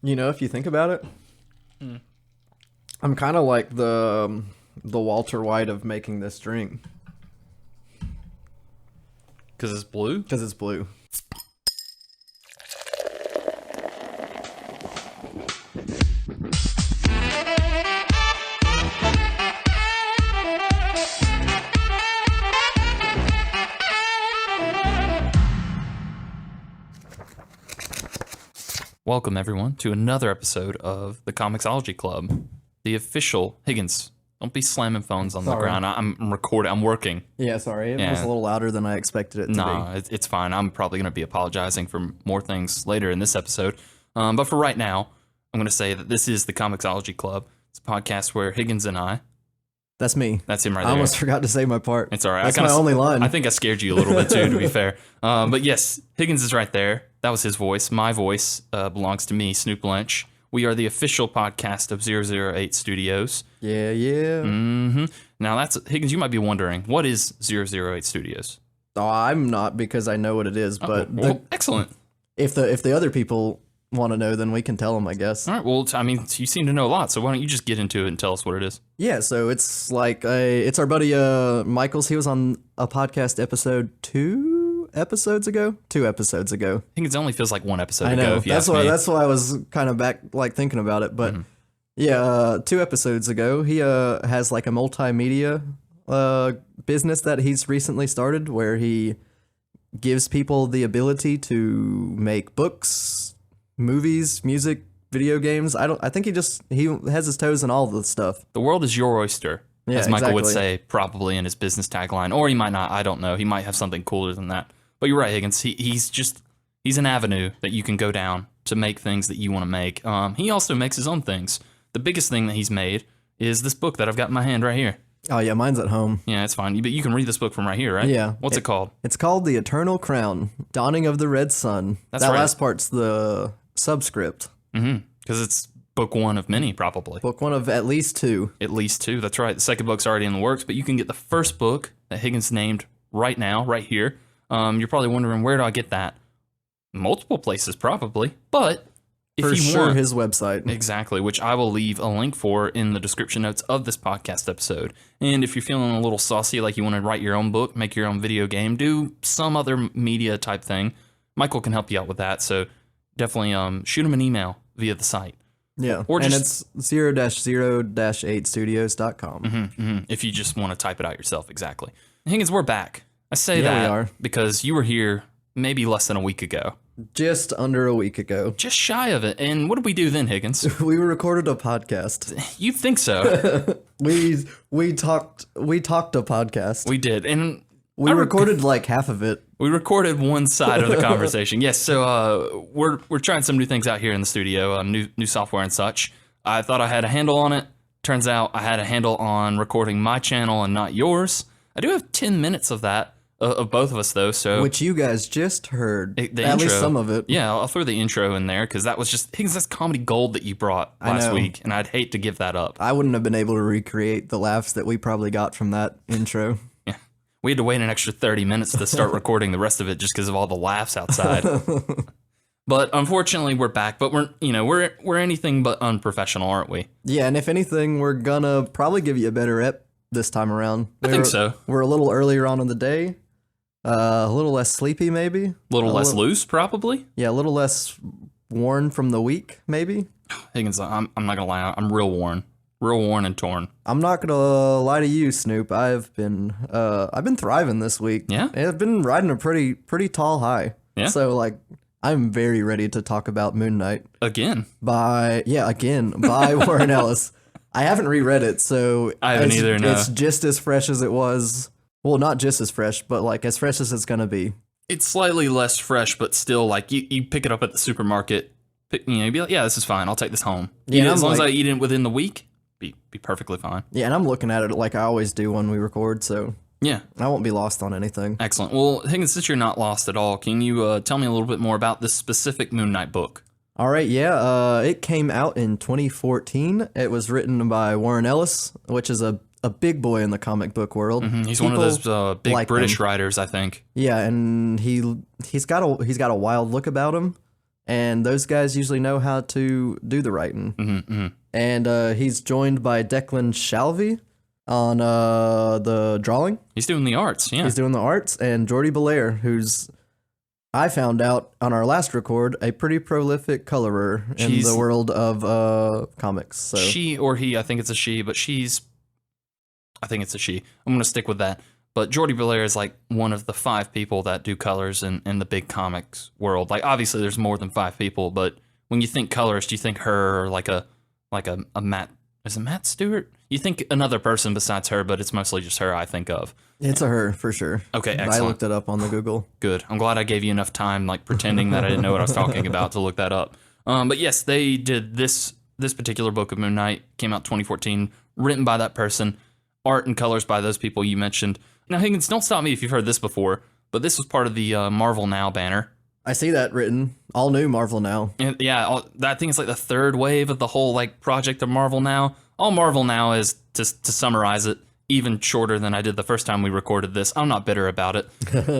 You know, if you think about it, I'm kind of like the Walter White of making this drink. Because it's blue? Because it's blue. Welcome, everyone, to another episode of the Comicsology Club, the official Higgins. Don't be slamming phones on the ground. I'm recording. I'm working. Yeah, sorry. It was a little louder than I expected it to be. Nah, it's fine. I'm probably going to be apologizing for more things later in this episode. But for right now, I'm going to say that this is the Comicsology Club. It's a podcast where Higgins and I... That's me. That's him right I there. almost forgot to say my part. It's all right. That's my only line. I think I scared you a little bit, too, to be fair. But yes, Higgins is right there. That was his voice. My voice belongs to me, Snoop Lynch. We are the official podcast of 008 Studios. Yeah. Mm-hmm. Now, that's Higgins, you might be wondering, what is 008 Studios? Oh, I'm not, because I know what it is. But excellent. If the other people want to know, then we can tell them, I guess. All right. Well, I mean, you seem to know a lot, so why don't you just get into it and tell us what it is? Yeah, so it's like it's our buddy Michael's. He was on a podcast episode 2 episodes ago. Higgins only feels like one episode I know. ago, if you ask me. That's why I was kind of back, like, thinking about it. But yeah, 2 episodes ago, he has like a multimedia business that he's recently started, where he gives people the ability to make books, movies, music, video games. I think he has his toes in all the stuff. The world is your oyster, as Michael would exactly. say, probably in his business tagline, or he might not. I don't know. He might have something cooler than that. But you're right, Higgins. He's an avenue that you can go down to make things that you want to make. He also makes his own things. The biggest thing that he's made is this book that I've got in my hand right here. Oh yeah, mine's at home. Yeah, it's fine. But you can read this book from right here, right? Yeah. What's it called? It's called The Eternal Crown: Dawning of the Red Sun. That's that right. last part's the subscript. Because it's book 1 of many, probably. Book 1 of at least 2. At least 2, that's right. The second book's already in the works, but you can get the first book that Higgins named right now, right here. You're probably wondering, where do I get that? Multiple places, probably. But if For you sure, want... his website. Exactly, which I will leave a link for in the description notes of this podcast episode. And if you're feeling a little saucy, like you want to write your own book, make your own video game, do some other media type thing, Michael can help you out with that. So definitely shoot him an email via the site. Yeah, or and it's 0-0-8studios.com. If you just want to type it out yourself, exactly. Higgins, we're back. I say that we are. because you were here maybe less than a week ago. Just under a week ago. Just shy of it. And what did we do then, Higgins? We recorded a podcast. You think so? we talked a podcast. We did. And we recorded like half of it. We recorded one side of the conversation. Yes, so we're trying some new things out here in the studio, new software and such. I thought I had a handle on it. Turns out I had a handle on recording my channel and not yours. I do have 10 minutes of that, of both of us, though. So which you guys just heard, the at intro, least some of it. Yeah, I'll throw the intro in there, because that was just, Higgins, that's comedy gold that you brought last week, and I'd hate to give that up. I wouldn't have been able to recreate the laughs that we probably got from that intro. We had to wait an extra 30 minutes to start recording the rest of it just because of all the laughs outside. But unfortunately, we're back. But we're anything but unprofessional, aren't we? Yeah, and if anything, we're gonna probably give you a better ep this time around. I think so. We're a little earlier on in the day, a little less sleepy, maybe. A little less loose, probably. Yeah, a little less worn from the week, maybe. Higgins, I'm not gonna lie, I'm real worn and torn. I'm not gonna lie to you, Snoop. I've been thriving this week. Yeah, I've been riding a pretty tall high. Yeah. So like, I'm very ready to talk about Moon Knight again by Warren Ellis. I haven't reread it, so I haven't either. No. It's just as fresh as it was. Well, not just as fresh, but like as fresh as it's gonna be. It's slightly less fresh, but still, like you pick it up at the supermarket. You'd be like, yeah, this is fine. I'll take this home. Yeah, as long as I eat it within the week. Be perfectly fine. Yeah, and I'm looking at it like I always do when we record, so yeah, I won't be lost on anything. Excellent. Well, Higgins, since you're not lost at all, can you tell me a little bit more about this specific Moon Knight book? All right, yeah, it came out in 2014. It was written by Warren Ellis, which is a big boy in the comic book world. Mm-hmm. He's one of those big like British writers, I think. Yeah, and he's got a wild look about him. and those guys usually know how to do the writing. And he's joined by Declan Shalvey on the drawing. He's doing the arts, yeah. He's doing the arts, and Jordy Belair, who's, I found out on our last record, a pretty prolific colorer in the world of comics. So. She or he, I think it's a she, but I think it's a she. I'm going to stick with that. But Jordy Belair is like one of the 5 people that do colors in the big comics world. Like, obviously there's more than 5 people, but when you think colorist, you think her or like a Matt, is it Matt Stewart? You think another person besides her, but it's mostly just her I think of. It's a her for sure. Okay, excellent. I looked it up on the Google. Good. I'm glad I gave you enough time, like pretending that I didn't know what I was talking about to look that up. But yes, they did this particular book of Moon Knight, came out 2014, written by that person, art and colors by those people you mentioned. Now, Higgins, don't stop me if you've heard this before, but this was part of the Marvel Now banner. I see that written. All new Marvel Now. And yeah, I think it's like the 3rd wave of the whole like project of Marvel Now. All Marvel Now is, to summarize it, even shorter than I did the first time we recorded this. I'm not bitter about it,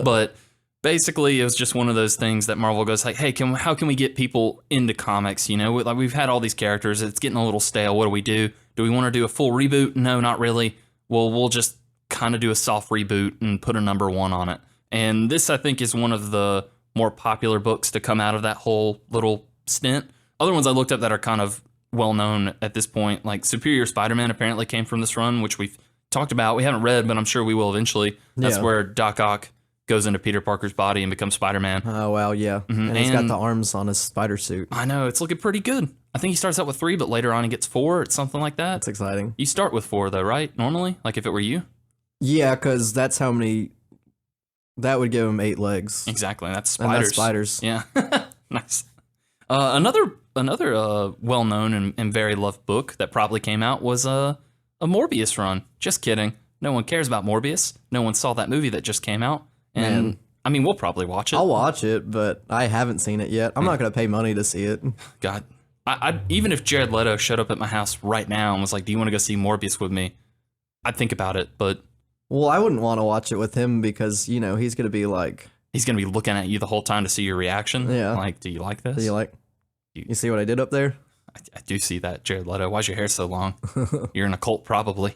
but basically it was just one of those things that Marvel goes like, hey, how can we get people into comics? You know, like we've had all these characters. It's getting a little stale. What do we do? Do we want to do a full reboot? No, not really. Well, we'll just kind of do a soft reboot and put a number 1 on it. And this, I think, is one of the more popular books to come out of that whole little stint. Other ones I looked up that are kind of well-known at this point, like Superior Spider-Man apparently came from this run, which we've talked about. We haven't read, but I'm sure we will eventually. That's where Doc Ock goes into Peter Parker's body and becomes Spider-Man. Oh, wow, yeah. And he's got the arms on his spider suit. I know, it's looking pretty good. I think he starts out with 3, but later on he gets 4. It's something like that. That's exciting. You start with 4, though, right? Normally? Like if it were you? Yeah, because that's how many... That would give him 8 legs. Exactly. That's spiders. And that's spiders. Yeah. Nice. Another well-known and very loved book that probably came out was a Morbius run. Just kidding. No one cares about Morbius. No one saw that movie that just came out. And Man. I mean, we'll probably watch it. I'll watch it, but I haven't seen it yet. I'm not going to pay money to see it. God. I even if Jared Leto showed up at my house right now and was like, do you want to go see Morbius with me? I'd think about it, but... Well, I wouldn't want to watch it with him because, you know, he's going to be like... He's going to be looking at you the whole time to see your reaction. Yeah. Like, do you like this? Do you like... You see what I did up there? I do see that, Jared Leto. Why's your hair so long? You're in a cult, probably.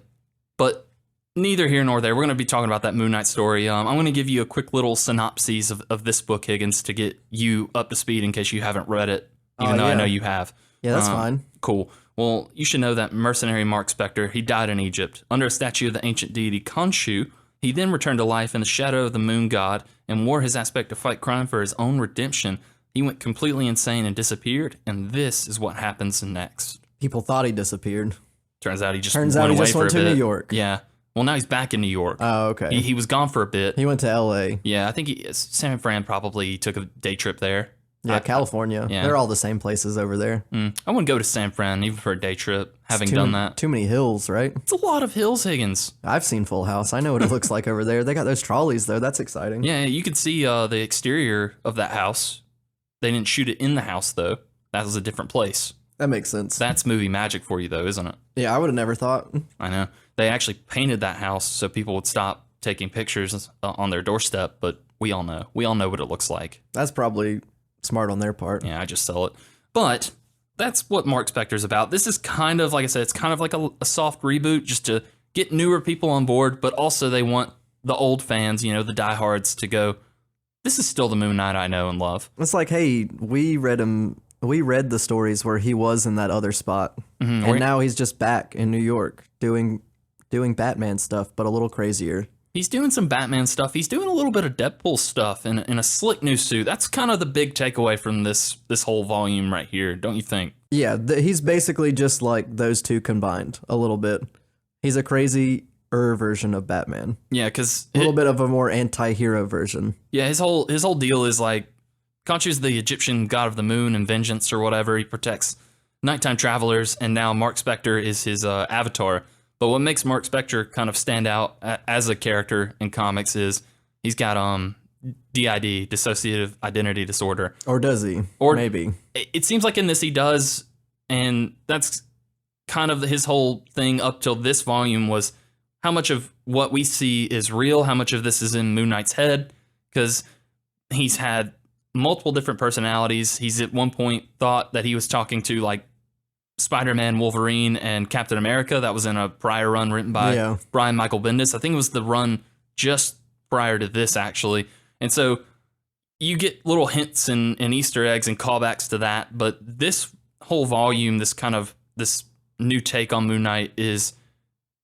But neither here nor there. We're going to be talking about that Moon Knight story. I'm going to give you a quick little synopsis of this book, Higgins, to get you up to speed in case you haven't read it, even though I know you have. Yeah, that's fine. Cool. Well, you should know that mercenary Mark Spector, he died in Egypt under a statue of the ancient deity Khonshu. He then returned to life in the shadow of the moon god and wore his aspect to fight crime for his own redemption. He went completely insane and disappeared, and this is what happens next. People thought he disappeared. Turns out he just went away for a bit. New York. Yeah. Well, now he's back in New York. Oh, okay. He was gone for a bit. He went to L.A. Yeah, I think San Fran probably took a day trip there. Yeah, California. Yeah. They're all the same places over there. I wouldn't go to San Fran even for a day trip, having done that. Too many hills, right? It's a lot of hills, Higgins. I've seen Full House. I know what it looks like over there. They got those trolleys, though. That's exciting. Yeah, you could see the exterior of that house. They didn't shoot it in the house, though. That was a different place. That makes sense. That's movie magic for you, though, isn't it? Yeah, I would have never thought. I know. They actually painted that house so people would stop taking pictures on their doorstep, but we all know. We all know what it looks like. That's probably smart on their part. Yeah, I just sell it. But that's what Mark Spector's about. This is kind of, like I said, it's kind of like a soft reboot just to get newer people on board, but also they want the old fans, you know, the diehards to go, this is still the Moon Knight I know and love. It's like, hey, we read the stories where he was in that other spot. Mm-hmm. And now he's just back in New York doing Batman stuff, but a little crazier. He's doing some Batman stuff. He's doing a little bit of Deadpool stuff in a slick new suit. That's kind of the big takeaway from this whole volume right here, don't you think? Yeah, he's basically just like those two combined a little bit. He's a crazier version of Batman. Yeah, because a little bit of a more anti-hero version. Yeah, his whole deal is like Khonshu's the Egyptian god of the moon and vengeance or whatever. He protects nighttime travelers, and now Mark Spector is his avatar. But what makes Mark Spector kind of stand out as a character in comics is he's got DID, dissociative identity disorder. Or does he? Or maybe. It seems like in this he does, and that's kind of his whole thing up till this volume was how much of what we see is real, how much of this is in Moon Knight's head, because he's had multiple different personalities. He's at one point thought that he was talking to like Spider-Man, Wolverine, and Captain America. That was in a prior run written by Brian Michael Bendis. I think it was the run just prior to this, actually. And so you get little hints and Easter eggs and callbacks to that. But this whole volume, this new take on Moon Knight is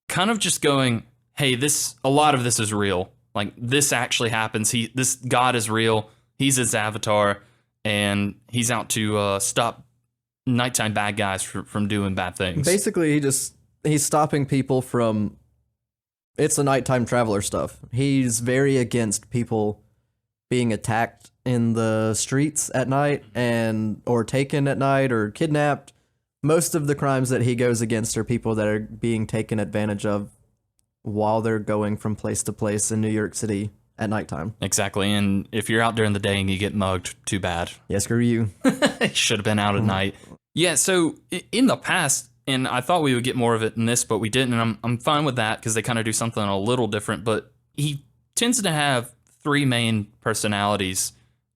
kind of just going, hey, a lot of this is real. Like, this actually happens. This God is real. He's his avatar, and he's out to stop nighttime bad guys from doing bad things. Basically, he's stopping people from... It's the nighttime traveler stuff. He's very against people being attacked in the streets at night or taken at night or kidnapped. Most of the crimes that he goes against are people that are being taken advantage of while they're going from place to place in New York City at nighttime. Exactly. And if you're out during the day and you get mugged, too bad. Yeah, screw you. Should have been out at night. Yeah, so in the past, and I thought we would get more of it in this, but we didn't, and I'm fine with that because they kind of do something a little different, but he tends to have three main personalities,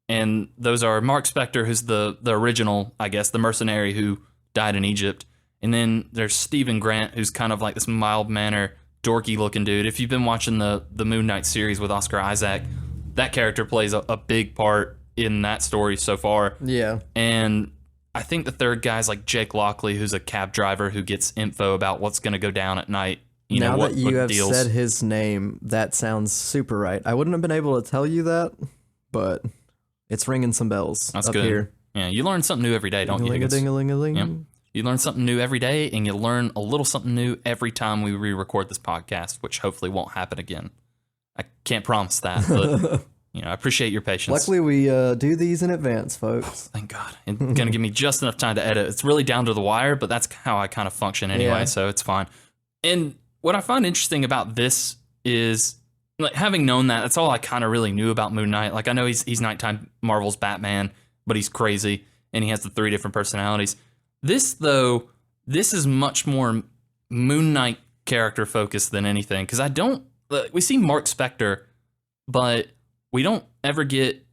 and those are Mark Spector, who's the original, I guess, the mercenary who died in Egypt, and then there's Stephen Grant, who's kind of like this mild-mannered, dorky-looking dude. If you've been watching the Moon Knight series with Oscar Isaac, that character plays a big part in that story so far. Yeah. And I think the third guy's like Jake Lockley, who's a cab driver who gets info about what's going to go down at night. Now that you have said his name, that sounds super right. I wouldn't have been able to tell you that, but it's ringing some bells. That's up good. Here. Yeah, you learn something new every day, don't you, Higgins? Ding-a-ling-a-ling. Yep. You learn something new every day, and you learn a little something new every time we re-record this podcast, which hopefully won't happen again. I can't promise that, but I appreciate your patience. Luckily, we do these in advance, folks. Thank God. It's going to give me just enough time to edit. It's really down to the wire, but that's how I kind of function anyway, so it's fine. And what I find interesting about this is, like, having known that, that's all I kind of really knew about Moon Knight. Like, I know he's nighttime Marvel's Batman, but he's crazy, and he has the three different personalities. This, though, this is much more Moon Knight character focused than anything, because we see Mark Spector, but we don't ever get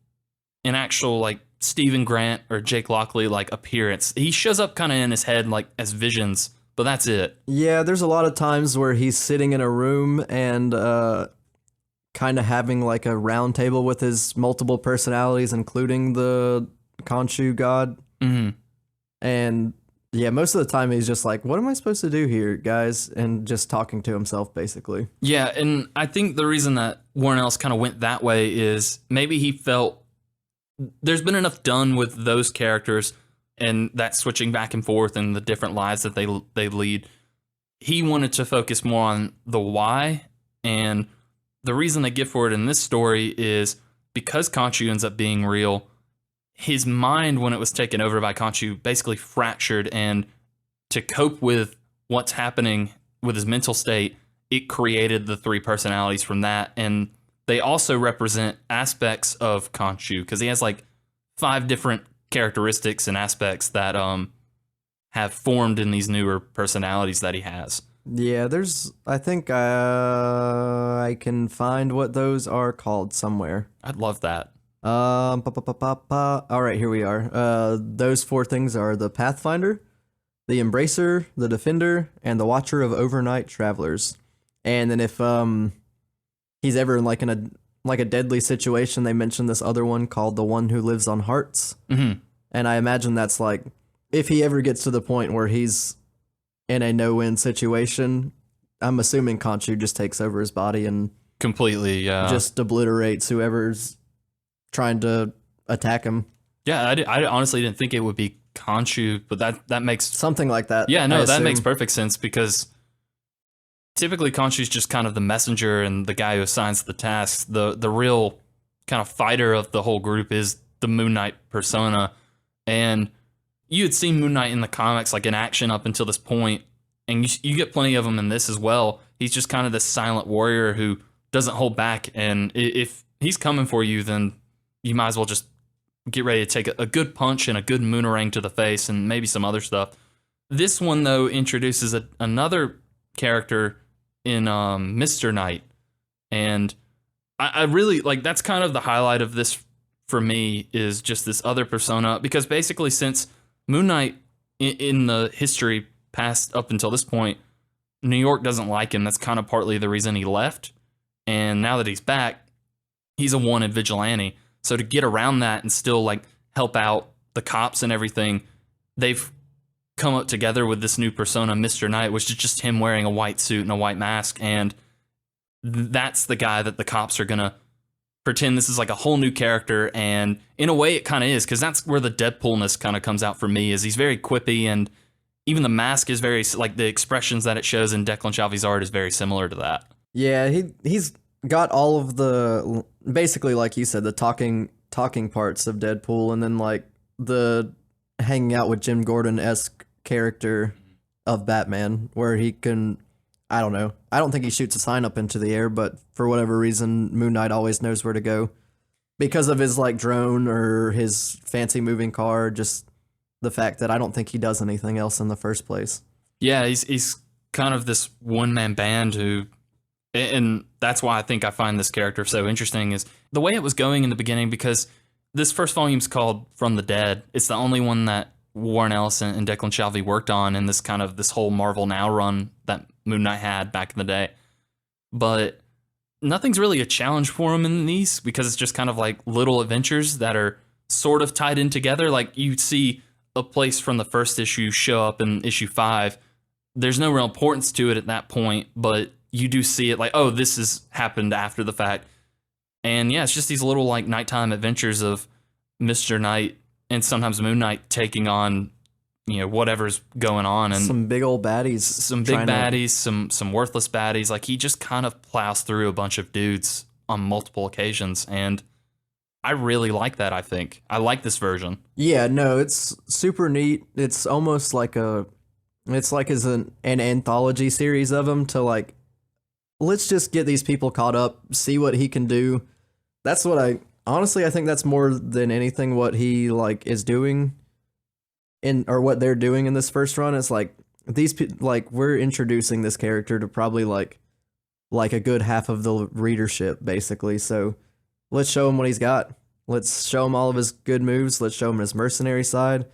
an actual, like, Stephen Grant or Jake Lockley, like, appearance. He shows up kind of in his head, like, as visions, but that's it. Yeah, there's a lot of times where he's sitting in a room and kind of having, like, a round table with his multiple personalities, including the Khonshu god. Mm-hmm. And yeah, most of the time he's just like, what am I supposed to do here, guys? And just talking to himself, basically. Yeah, and I think the reason that Warren Ellis kind of went that way is maybe he felt there's been enough done with those characters and that switching back and forth and the different lives that they lead. He wanted to focus more on the why, and the reason they give for it in this story is because Khonshu ends up being real. His mind, when it was taken over by Khonshu, basically fractured, and to cope with what's happening with his mental state, it created the three personalities from that. And they also represent aspects of Khonshu, because he has like 5 different characteristics and aspects that have formed in these newer personalities that he has. Yeah, I think I can find what those are called somewhere. I'd love that. All right, here we are. Those 4 things are the Pathfinder, the Embracer, the Defender, and the Watcher of Overnight Travelers. And then if he's ever in a deadly situation, they mention this other one called the One Who Lives on Hearts. Mm-hmm. And I imagine that's like, if he ever gets to the point where he's in a no-win situation, I'm assuming Khonshu just takes over his body and completely just obliterates whoever's trying to attack him. Yeah, I honestly didn't think it would be Khonshu, but that makes something like that. Yeah, no, that makes perfect sense, because typically Khonshu's just kind of the messenger and the guy who assigns the tasks. The real kind of fighter of the whole group is the Moon Knight persona. And you had seen Moon Knight in the comics, like in action up until this point, and you get plenty of him in this as well. He's just kind of this silent warrior who doesn't hold back, and if he's coming for you, then you might as well just get ready to take a good punch and a good moonerang to the face and maybe some other stuff. This one, though, introduces another character in Mr. Knight, and I really, like, that's kind of the highlight of this for me is just this other persona, because basically since Moon Knight in the history past up until this point, New York doesn't like him. That's kind of partly the reason he left. And now that he's back, he's a wanted vigilante. So to get around that and still like help out the cops and everything, they've come up together with this new persona, Mr. Knight, which is just him wearing a white suit and a white mask. And that's the guy that the cops are going to pretend this is like a whole new character. And in a way it kind of is, because that's where the Deadpoolness kind of comes out for me, is he's very quippy, and even the mask is very, like, the expressions that it shows in Declan Shalvey's art is very similar to that. Yeah, he's got all of the, basically, like you said, the talking parts of Deadpool, and then like the hanging out with Jim Gordon-esque character of Batman, where he can, I don't know, I don't think he shoots a sign up into the air, but for whatever reason, Moon Knight always knows where to go because of his like drone or his fancy moving car. Just the fact that I don't think he does anything else in the first place. Yeah, he's kind of this one-man band who, and that's why I think I find this character so interesting, is the way it was going in the beginning, because this first volume's called From the Dead. It's the only one that Warren Ellis and Declan Shalvey worked on in this whole Marvel Now run that Moon Knight had back in the day. But nothing's really a challenge for him in these, because it's just kind of like little adventures that are sort of tied in together. Like you see a place from the first issue show up in issue 5. There's no real importance to it at that point, but you do see it like, oh, this has happened after the fact. And yeah, it's just these little like nighttime adventures of Mr. Knight and sometimes Moon Knight taking on, you know, whatever's going on, and some big old baddies, some worthless baddies. Like he just kind of plows through a bunch of dudes on multiple occasions, and I really like that. I think I like this version. Yeah, no, it's super neat. It's almost like as an anthology series of them, to like, let's just get these people caught up, see what he can do. That's what I think that's more than anything what he like is doing or what they're doing in this first run. Is like we're introducing this character to probably like a good half of the readership, basically. So let's show him what he's got. Let's show him all of his good moves. Let's show him his mercenary side.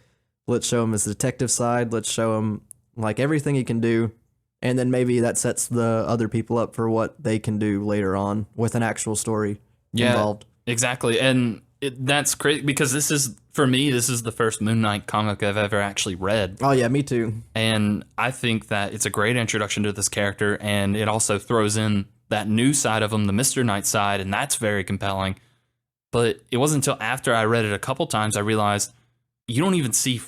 Let's show him his detective side. Let's show him like everything he can do. And then maybe that sets the other people up for what they can do later on with an actual story involved. Exactly. And that's crazy, because this is, for me, this is the first Moon Knight comic I've ever actually read. Oh, yeah, me too. And I think that it's a great introduction to this character, and it also throws in that new side of him, the Mr. Knight side, and that's very compelling. But it wasn't until after I read it a couple times I realized you don't even see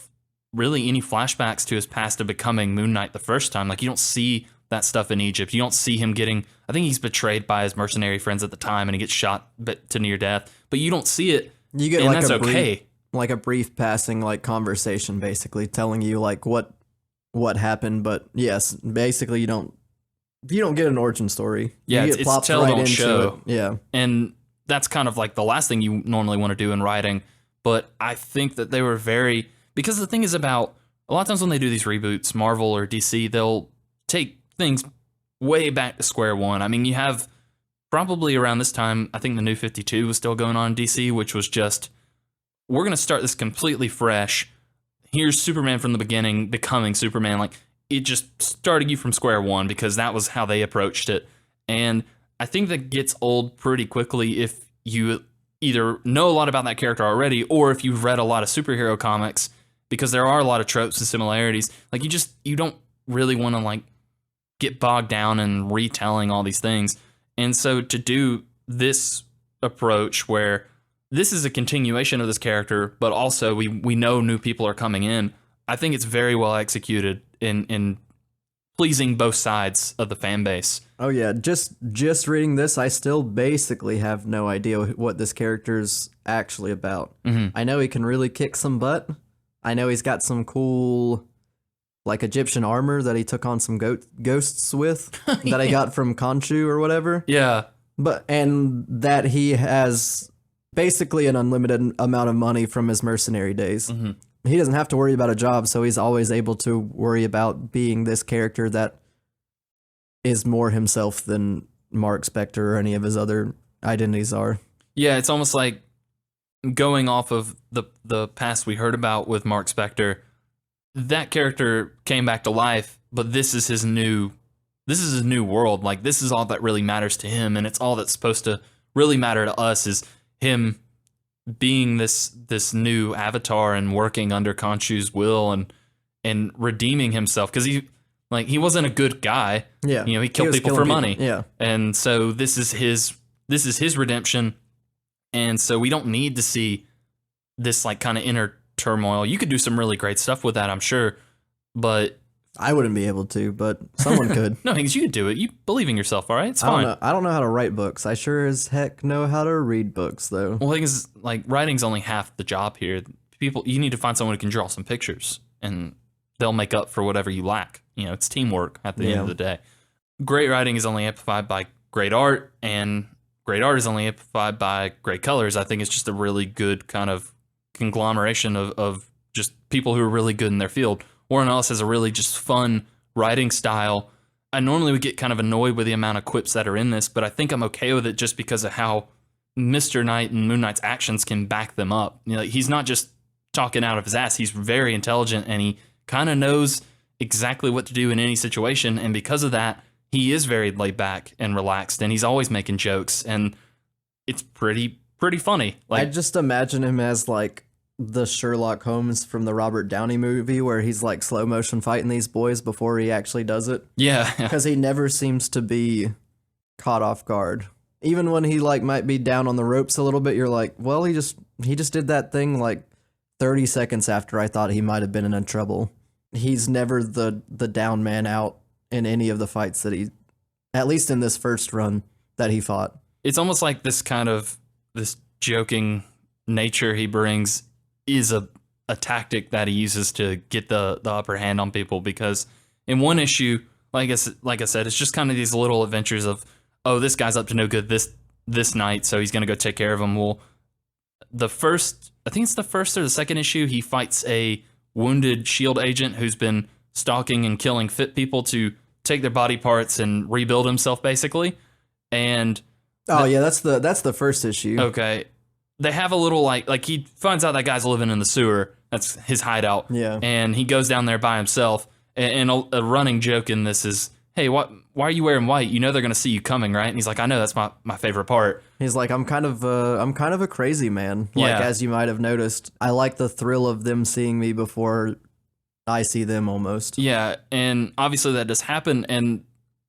really any flashbacks to his past of becoming Moon Knight the first time. Like, you don't see that stuff in Egypt. You don't see him getting, I think he's betrayed by his mercenary friends at the time and he gets shot to near death, but you don't see it. You get and like that's a brief passing like conversation, basically telling you like what happened. But yes, basically you don't get an origin story. Yeah, you get it's tell, don't show. It. Yeah. And that's kind of like the last thing you normally want to do in writing. But I think that they were very, because the thing is about, a lot of times when they do these reboots, Marvel or DC, they'll take things way back to square one. I mean, you have probably around this time, I think the New 52 was still going on in DC, which was just, we're going to start this completely fresh. Here's Superman from the beginning becoming Superman. Like, it just started you from square one, because that was how they approached it. And I think that gets old pretty quickly if you either know a lot about that character already, or if you've read a lot of superhero comics, because there are a lot of tropes and similarities. Like, you don't really want to like get bogged down in retelling all these things. And so to do this approach where this is a continuation of this character, but also we know new people are coming in, I think it's very well executed in pleasing both sides of the fan base. Oh yeah, just reading this, I still basically have no idea what this character's actually about. Mm-hmm. I know he can really kick some butt. I know he's got some cool like Egyptian armor that he took on some ghosts with that I got from Khonshu or whatever. Yeah. And that he has basically an unlimited amount of money from his mercenary days. Mm-hmm. He doesn't have to worry about a job, so he's always able to worry about being this character that is more himself than Mark Spector or any of his other identities are. Yeah, it's almost like going off of the past we heard about with Mark Spector, that character came back to life, but this is his new world. Like, this is all that really matters to him, and it's all that's supposed to really matter to us is him being this new avatar and working under Khonshu's will and redeeming himself, because he wasn't a good guy. Yeah, he killed people for money. Yeah, and so this is his redemption, and so we don't need to see this like kind of inner turmoil. You could do some really great stuff with that, I'm sure, but I wouldn't be able to, but someone could. No, Higgins, you could do it. You believe in yourself, all right? It's fine. I don't know how to write books. I sure as heck know how to read books, though. Well, Higgins, like, writing's only half the job here. You need to find someone who can draw some pictures, and they'll make up for whatever you lack. It's teamwork at the end of the day. Great writing is only amplified by great art, and great art is only amplified by great colors. I think it's just a really good kind of conglomeration of just people who are really good in their field. Warren Ellis has a really just fun writing style. I normally would get kind of annoyed with the amount of quips that are in this, but I think I'm okay with it just because of how Mr. Knight and Moon Knight's actions can back them up. He's not just talking out of his ass. He's very intelligent, and he kind of knows exactly what to do in any situation. And because of that, he is very laid back and relaxed, and he's always making jokes, and it's pretty funny. I just imagine him as like the Sherlock Holmes from the Robert Downey movie, where he's like slow motion fighting these boys before he actually does it. Yeah. Because he never seems to be caught off guard. Even when he like might be down on the ropes a little bit, you're like, well, he just did that thing like 30 seconds after I thought he might have been in trouble. He's never the down man out in any of the fights that at least in this first run that he fought. It's almost like this joking nature he brings is a tactic that he uses to get the upper hand on people, because in one issue, like I said, it's just kind of these little adventures of, oh, this guy's up to no good this night, so he's going to go take care of him. Well, I think it's the first or the second issue, he fights a wounded SHIELD agent who's been stalking and killing fit people to take their body parts and rebuild himself, basically. And that's the first issue. Okay. They have a little like he finds out that guy's living in the sewer. That's his hideout. Yeah. And he goes down there by himself. And a running joke in this is, hey, why are you wearing white? You know they're going to see you coming, right? And he's like, I know, that's my favorite part. He's like, I'm kind of a crazy man. Like, as you might have noticed, I like the thrill of them seeing me before I see them almost. Yeah. And obviously that does happen. And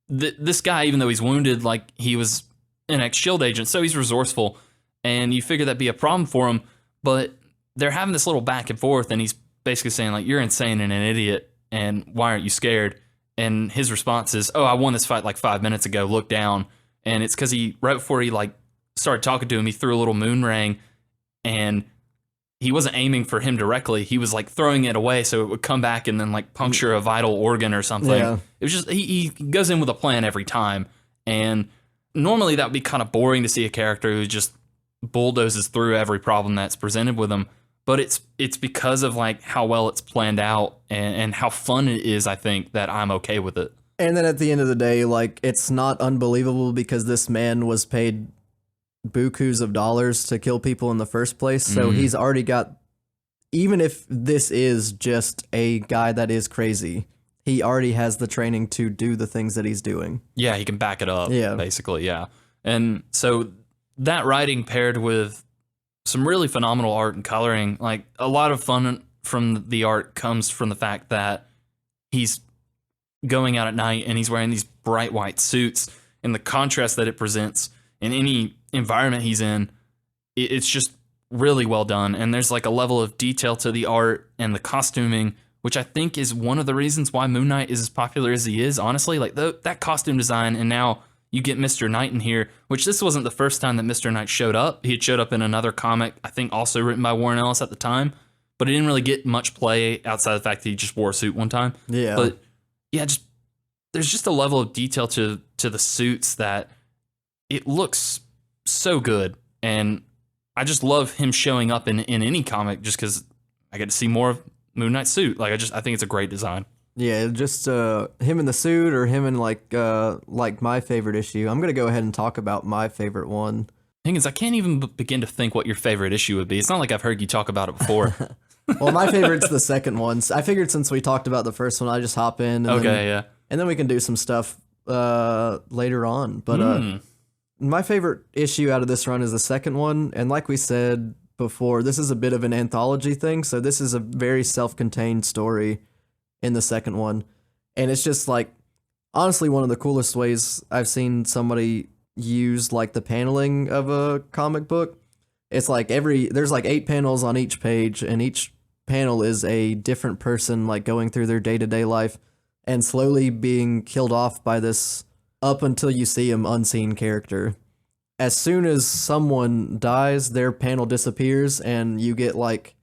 this guy, even though he's wounded, like, he was an ex-SHIELD agent, so he's resourceful. And you figure that'd be a problem for him, but they're having this little back and forth, and he's basically saying, like, you're insane and an idiot, and why aren't you scared? And his response is, oh, I won this fight like 5 minutes ago, look down. And it's because right before he like started talking to him, he threw a little moon ring, and he wasn't aiming for him directly. He was like throwing it away so it would come back and then like puncture a vital organ or something. Yeah. It was just, he goes in with a plan every time. And normally that would be kind of boring to see a character who just bulldozes through every problem that's presented with him, but it's because of like how well it's planned out and how fun it is, I think, that I'm okay with it. And then at the end of the day, like, it's not unbelievable because this man was paid bukus of dollars to kill people in the first place, so he's already got, even if this is just a guy that is crazy, he already has the training to do the things that he's doing. Yeah, he can back it up, basically, yeah. And so that writing paired with some really phenomenal art and coloring, like, a lot of fun from the art comes from the fact that he's going out at night and he's wearing these bright white suits, and the contrast that it presents in any environment he's in, it's just really well done. And there's like a level of detail to the art and the costuming, which I think is one of the reasons why Moon Knight is as popular as he is, honestly. Like, that costume design, and now you get Mr. Knight in here, which this wasn't the first time that Mr. Knight showed up. He had showed up in another comic, I think also written by Warren Ellis at the time, but he didn't really get much play outside of the fact that he just wore a suit one time. Yeah. But yeah, there's just a level of detail to the suits that it looks so good. And I just love him showing up in any comic just because I get to see more of Moon Knight's suit. Like, I think it's a great design. Yeah, just him in the suit, or him in like my favorite issue. I'm gonna go ahead and talk about my favorite one. Higgins, I can't even begin to think what your favorite issue would be. It's not like I've heard you talk about it before. Well, my favorite's the second one. I figured since we talked about the first one, I just hop in. And then we can do some stuff later on. But my favorite issue out of this run is the second one. And like we said before, this is a bit of an anthology thing. So this is a very self-contained story in the second one. And it's just like, honestly, one of the coolest ways I've seen somebody use like the paneling of a comic book. It's like there's like 8 panels on each page, and each panel is a different person like going through their day-to-day life and slowly being killed off by this up until you see him unseen character. As soon as someone dies, their panel disappears and you get like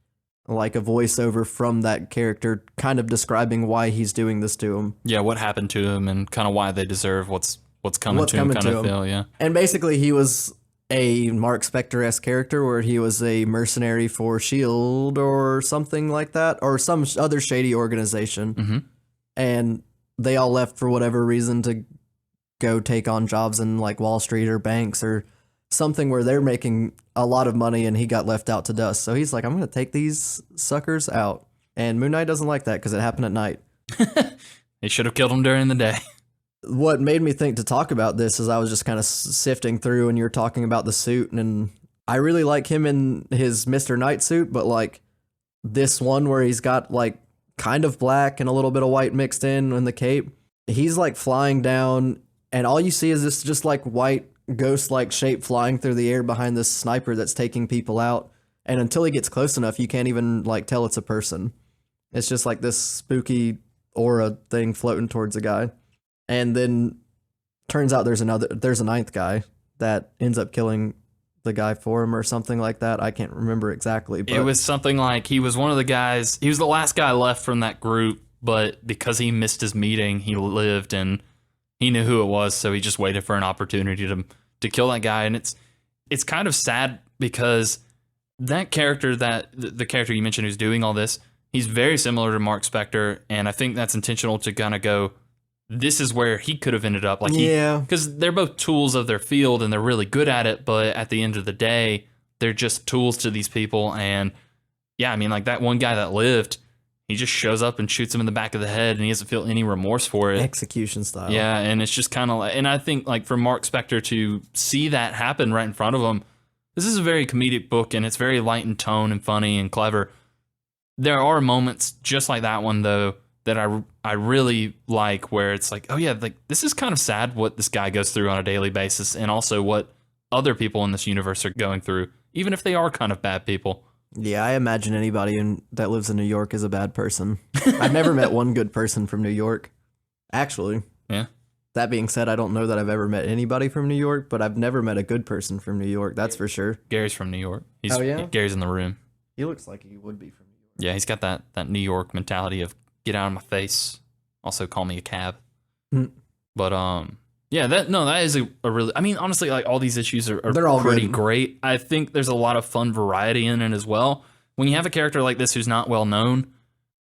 a voiceover from that character kind of describing why he's doing this to him. Yeah, what happened to him and kind of why they deserve what's coming to him kind of feel, yeah. And basically he was a Mark Spector-esque character where he was a mercenary for S.H.I.E.L.D. or something like that, or some other shady organization. Mm-hmm. And they all left for whatever reason to go take on jobs in like Wall Street or banks or something where they're making a lot of money, and he got left out to dust. So he's like, I'm going to take these suckers out. And Moon Knight doesn't like that because it happened at night. They should have killed him during the day. What made me think to talk about this is I was just kind of sifting through, and you're talking about the suit, and I really like him in his Mr. Knight suit, but like this one where he's got like kind of black and a little bit of white mixed in the cape, he's like flying down, and all you see is this just like white ghost-like shape flying through the air behind this sniper that's taking people out, and until he gets close enough, you can't even like tell it's a person. It's just like this spooky aura thing floating towards a guy. And then turns out there's a ninth guy that ends up killing the guy for him or something like that. I can't remember exactly. But it was something like he was one of the guys. He was the last guy left from that group, but because he missed his meeting, he lived and he knew who it was, so he just waited for an opportunity to kill that guy. And it's kind of sad because that character, the character you mentioned who's doing all this, he's very similar to Mark Spector, and I think that's intentional to kind of go, this is where he could have ended up. Like, because they're both tools of their field and they're really good at it, but at the end of the day, they're just tools to these people. And yeah, I mean, like that one guy that lived, he just shows up and shoots him in the back of the head, and he doesn't feel any remorse for it. Execution style. Yeah, and it's just kind of like, and I think like for Mark Spector to see that happen right in front of him, this is a very comedic book, and it's very light in tone and funny and clever. There are moments just like that one though that I really like, where it's like, oh yeah, like this is kind of sad what this guy goes through on a daily basis, and also what other people in this universe are going through, even if they are kind of bad people. Yeah, I imagine anybody that lives in New York is a bad person. I've never met one good person from New York, actually. Yeah. That being said, I don't know that I've ever met anybody from New York, but I've never met a good person from New York, that's for sure. Gary's from New York. Oh, yeah? Gary's in the room. He looks like he would be from New York. Yeah, he's got that New York mentality of get out of my face. Also call me a cab. But yeah, that is a really, I mean, honestly, like all these issues are they're all pretty good. Great. I think there's a lot of fun variety in it as well. When you have a character like this who's not well known,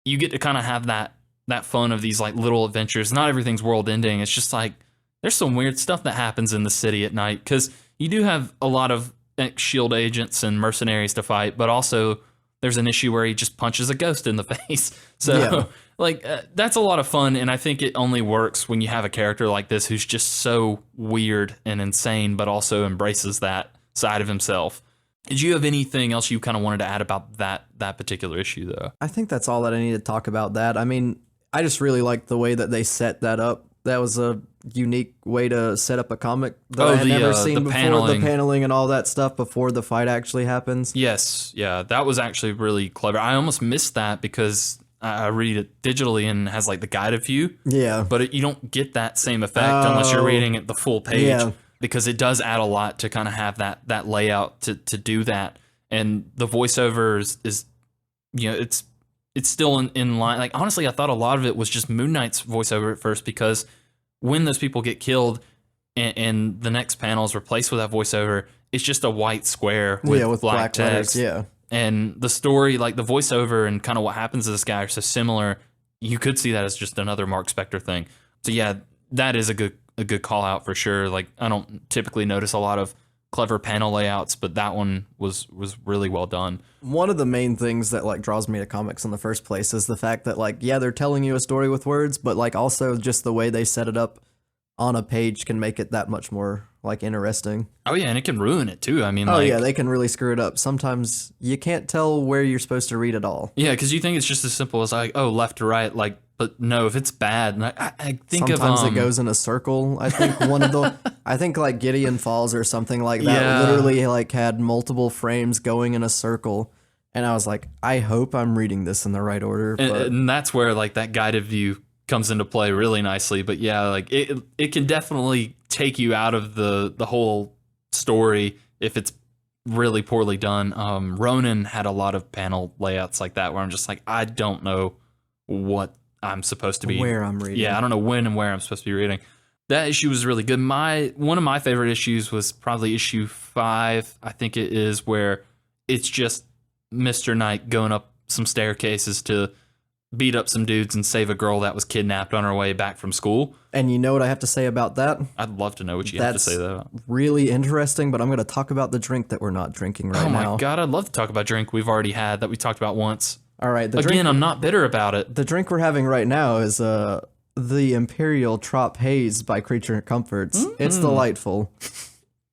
you get to kind of have that fun of these like little adventures. Not everything's world ending. It's just like there's some weird stuff that happens in the city at night, because you do have a lot of ex-S.H.I.E.L.D. agents and mercenaries to fight, but also there's an issue where he just punches a ghost in the face. So Yeah. like that's a lot of fun, and I think it only works when you have a character like this who's just so weird and insane, but also embraces that side of himself. Did you have anything else you kind of wanted to add about that particular issue, though? I think that's all that I need to talk about that. I mean, I just really liked the way that they set that up. That was a unique way to set up a comic that I had never seen before. Paneling. The paneling and all that stuff before the fight actually happens. Yes, yeah, that was actually really clever. I almost missed that because I read it digitally and it has like the guided view. Yeah. But you don't get that same effect unless you're reading it the full page. Yeah. Because it does add a lot to kind of have that layout to do that. And the voiceover is you know, it's still in line. Like, honestly, I thought a lot of it was just Moon Knight's voiceover at first, because when those people get killed and the next panel is replaced with that voiceover, it's just a white square with black text. letters, yeah. And the story, like the voiceover and kind of what happens to this guy are so similar, you could see that as just another Mark Spector thing. So yeah, that is a good call out for sure. Like, I don't typically notice a lot of clever panel layouts, but that one was really well done. One of the main things that like draws me to comics in the first place is the fact that like, yeah, they're telling you a story with words, but like also just the way they set it up on a page can make it that much more like interesting. Oh yeah, and it can ruin it too. I mean, oh yeah, they can really screw it up. Sometimes you can't tell where you're supposed to read it all. Yeah, because you think it's just as simple as like, oh, left to right, like, but no, if it's bad, and I think sometimes of it goes in a circle. I think one of the, I think like Gideon Falls or something like that, Yeah. literally like had multiple frames going in a circle, and I was like, I hope I'm reading this in the right order. But and that's where like that guided view comes into play really nicely. But yeah, like it can definitely take you out of the whole story if it's really poorly done. Ronan had a lot of panel layouts like that where I'm just like, I don't know what I'm supposed to be, where I'm reading. Yeah, I don't know when and where I'm supposed to be reading. That issue was really good. One of my favorite issues was probably issue 5, I think it is, where it's just Mr. Knight going up some staircases to beat up some dudes and save a girl that was kidnapped on her way back from school. And you know what I have to say about that? I'd love to know what you have to say about. Really interesting, but I'm going to talk about the drink that we're not drinking right now. Oh my god, I'd love to talk about drink we've already had that we talked about once. All right, I'm not bitter about it. The drink we're having right now is the Imperial Trop Haze by Creature Comforts. Mm-hmm. It's delightful.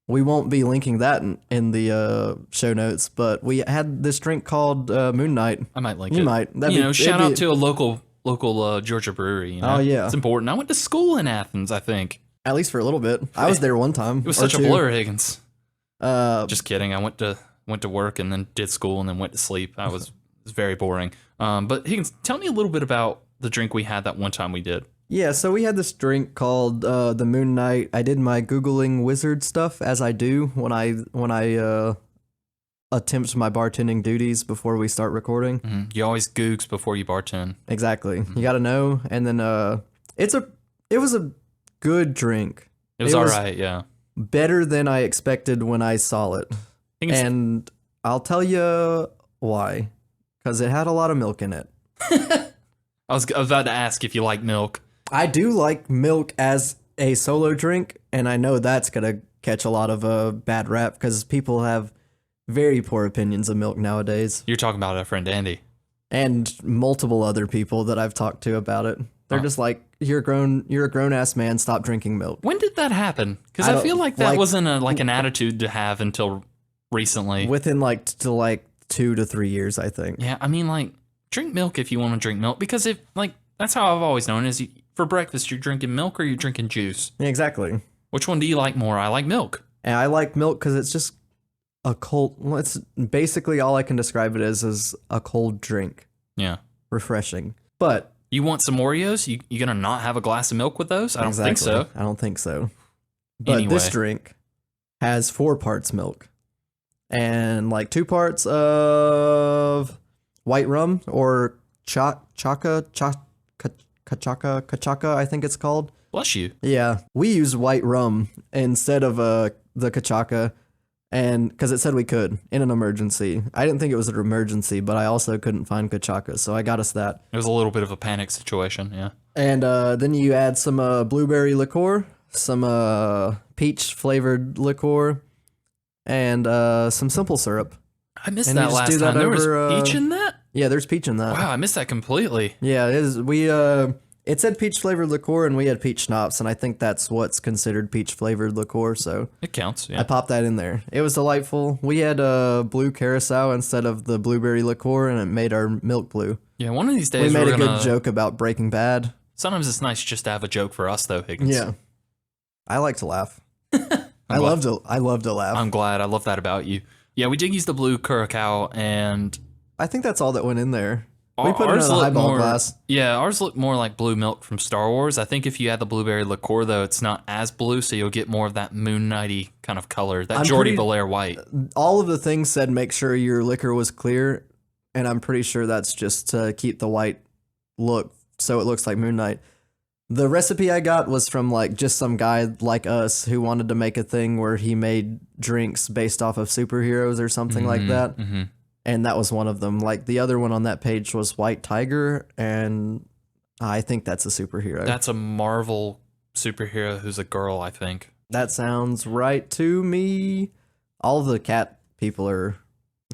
We won't be linking that in the show notes, but we had this drink called Moon Knight. I might link it. You might. Shout out to a local Georgia brewery. You know? Oh yeah, it's important. I went to school in Athens, I think. At least for a little bit. I was there one time. It was such a blur, Higgins. Just kidding. I went to work and then did school and then went to sleep. It was very boring. But Higgins, tell me a little bit about the drink we had that one time we did. Yeah, so we had this drink called the Moon Knight. I did my Googling wizard stuff, as I do when I attempt my bartending duties before we start recording. Mm-hmm. You always googs before you bartend. Exactly. Mm-hmm. You got to know. And then it was a good drink. It was all right, yeah. Better than I expected when I saw it. And I'll tell you why. Because it had a lot of milk in it. I was about to ask if you like milk. I do like milk as a solo drink, and I know that's going to catch a lot of bad rap because people have very poor opinions of milk nowadays. You're talking about our friend Andy. And multiple other people that I've talked to about it. They're just like, you're a grown-ass man, stop drinking milk. When did that happen? Because I feel like that wasn't an attitude to have until recently. Within like 2 to 3 years, I think. Yeah, I mean, like, drink milk if you want to drink milk, because if like that's how I've always known is for breakfast you're drinking milk or you're drinking juice. Yeah, exactly. Which one do you like more? I like milk. And I like milk because it's just a cold. Well, it's basically all I can describe it as is a cold drink. Yeah, refreshing. But you want some Oreos? You gonna not have a glass of milk with those? I don't think so. I don't think so. But anyway, this drink has 4 parts milk and like 2 parts of white rum or kachaka, I think it's called. Bless you. Yeah, we use white rum instead of the kachaka, and because it said we could in an emergency. I didn't think it was an emergency, but I also couldn't find kachaka, so I got us that. It was a little bit of a panic situation, yeah. And then you add some blueberry liqueur, some peach flavored liqueur, and some simple syrup. I missed that last time. There was peach in that? Yeah, there's peach in that. Wow, I missed that completely. Yeah, it is. It said peach flavored liqueur, and we had peach schnapps, and I think that's what's considered peach flavored liqueur. So it counts. Yeah, I popped that in there. It was delightful. We had blue curacao instead of the blueberry liqueur, and it made our milk blue. Yeah, one of these days we made a good joke about Breaking Bad. Sometimes it's nice just to have a joke for us, though, Higgins. Yeah, I like to laugh. I love to laugh. I'm glad. I love that about you. Yeah, we did use the blue curacao, and I think that's all that went in there. We put it in a highball glass. Yeah, ours looked more like blue milk from Star Wars. I think if you add the blueberry liqueur, though, it's not as blue, so you'll get more of that Moon Knighty kind of color, that Geordie Belair white. All of the things said make sure your liquor was clear, and I'm pretty sure that's just to keep the white look so it looks like Moon Knight. The recipe I got was from like just some guy like us who wanted to make a thing where he made drinks based off of superheroes or something like that. Mm-hmm. And that was one of them. Like the other one on that page was White Tiger, and I think that's a superhero. That's a Marvel superhero who's a girl, I think. That sounds right to me. All the cat people are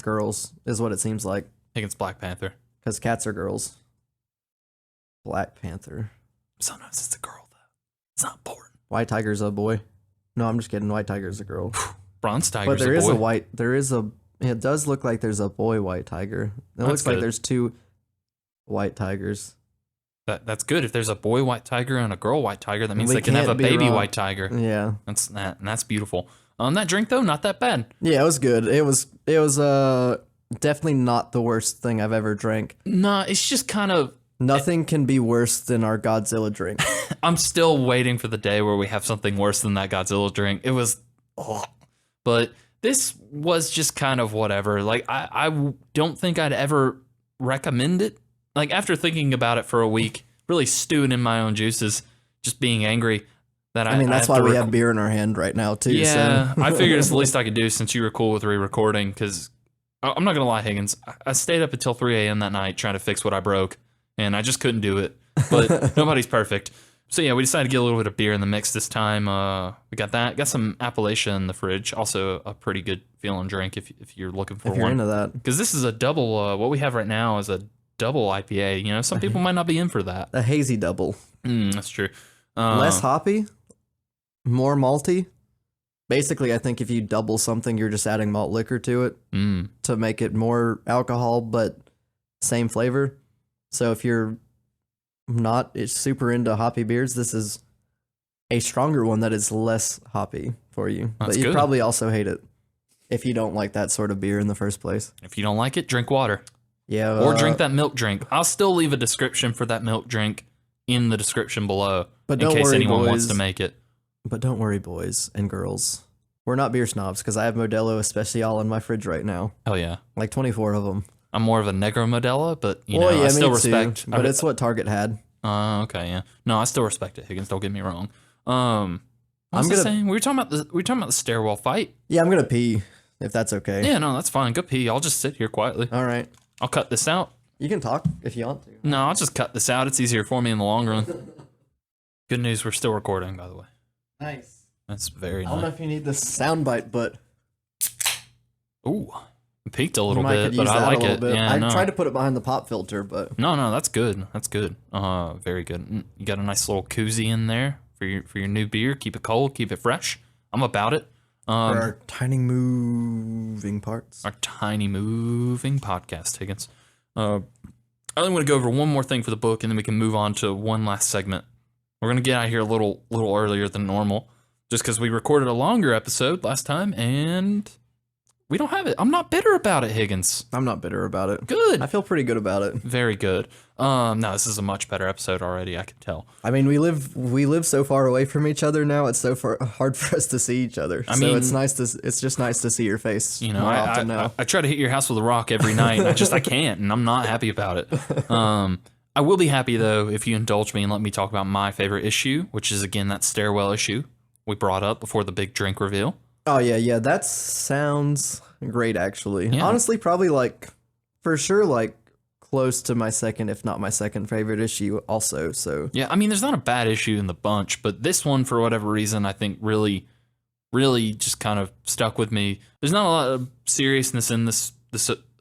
girls, is what it seems like. Higgins Black Panther. Because cats are girls. Black Panther. Sometimes it's a girl, though. It's not important. White Tiger's a boy. No, I'm just kidding. White Tiger's a girl. Bronze Tiger's But there a is boy. a white. There is a. It does look like there's a boy White Tiger. It looks like good. there's 2 white tigers. That's good. If there's a boy White Tiger and a girl White Tiger, that means We they can have a can't be baby wrong. White Tiger. Yeah. That's beautiful. That drink though, not that bad. Yeah, it was good. It was definitely not the worst thing I've ever drank. Nah, it's just kind of. Nothing can be worse than our Godzilla drink. I'm still waiting for the day where we have something worse than that Godzilla drink. It was, but this was just kind of whatever. Like I don't think I'd ever recommend it. Like after thinking about it for a week, really stewing in my own juices, just being angry that I mean, that's have why to we have beer in our hand right now, too. Yeah, So. I figured it's the least I could do since you were cool with re-recording. Because I'm not gonna lie, Higgins, I stayed up until 3 a.m. that night trying to fix what I broke, and I just couldn't do it. But nobody's perfect. So yeah, we decided to get a little bit of beer in the mix this time. We got that. Got some Appalachia in the fridge. Also a pretty good feeling drink if you're looking for If you're one. into that. Because this is a double. What we have right now is a double IPA. You know, some people might not be in for that. A hazy double. That's true. Less hoppy, more malty. Basically, I think if you double something, you're just adding malt liquor to it to make it more alcohol, but same flavor. So if you're not super into hoppy beers, this is a stronger one that is less hoppy for you. That's but you'd good. probably also hate it if you don't like that sort of beer in the first place. If you don't like it, drink water. Yeah. Or drink that milk drink. I'll still leave a description for that milk drink in the description below But in don't case worry, anyone wants boys. to make it. But don't worry, boys and girls. We're not beer snobs because I have Modelo Especial in my fridge right now. Hell yeah. Like 24 of them. I'm more of a Negro Modelo, but I still me respect. too, but it's what Target had. Okay, yeah. No, I still respect it, Higgins. Don't get me wrong. What was I'm I gonna- saying? We were talking about the stairwell fight. Yeah, I'm going to pee if that's okay. Yeah, no, that's fine. Go pee. I'll just sit here quietly. All right. I'll cut this out. You can talk if you want to. No, I'll just cut this out. It's easier for me in the long run. Good news, we're still recording, by the way. Nice. That's very I don't know nice. if you need this soundbite, but Ooh, it peaked a you little might bit, could but use I that like a little it. bit. Yeah, I no. tried to put it behind the pop filter, but No, that's good. That's good. Very good. You got a nice little koozie in there for your new beer. Keep it cold, keep it fresh. I'm about it. for our tiny moving parts. Our tiny moving podcast, Higgins. I only want to go over one more thing for the book, and then we can move on to one last segment. We're gonna get out of here a little earlier than normal, just because we recorded a longer episode last time, and we don't have it. I'm not bitter about it, Higgins. I'm not bitter about it. Good. I feel pretty good about it. Very good. No, this is a much better episode already. I can tell. I mean, we live so far away from each other now. It's so hard for us to see each other. I so mean- it's just nice to see your face. You know, more I, often I, now. I try to hit your house with a rock every night, and I can't, and I'm not happy about it. I will be happy though if you indulge me and let me talk about my favorite issue, which is again that stairwell issue we brought up before the big drink reveal. Oh yeah, that sounds great actually. Yeah. Honestly, probably for sure close to my second, if not my second favorite issue also. So Yeah, I mean, there's not a bad issue in the bunch, but this one, for whatever reason, I think really just kind of stuck with me. There's not a lot of seriousness in this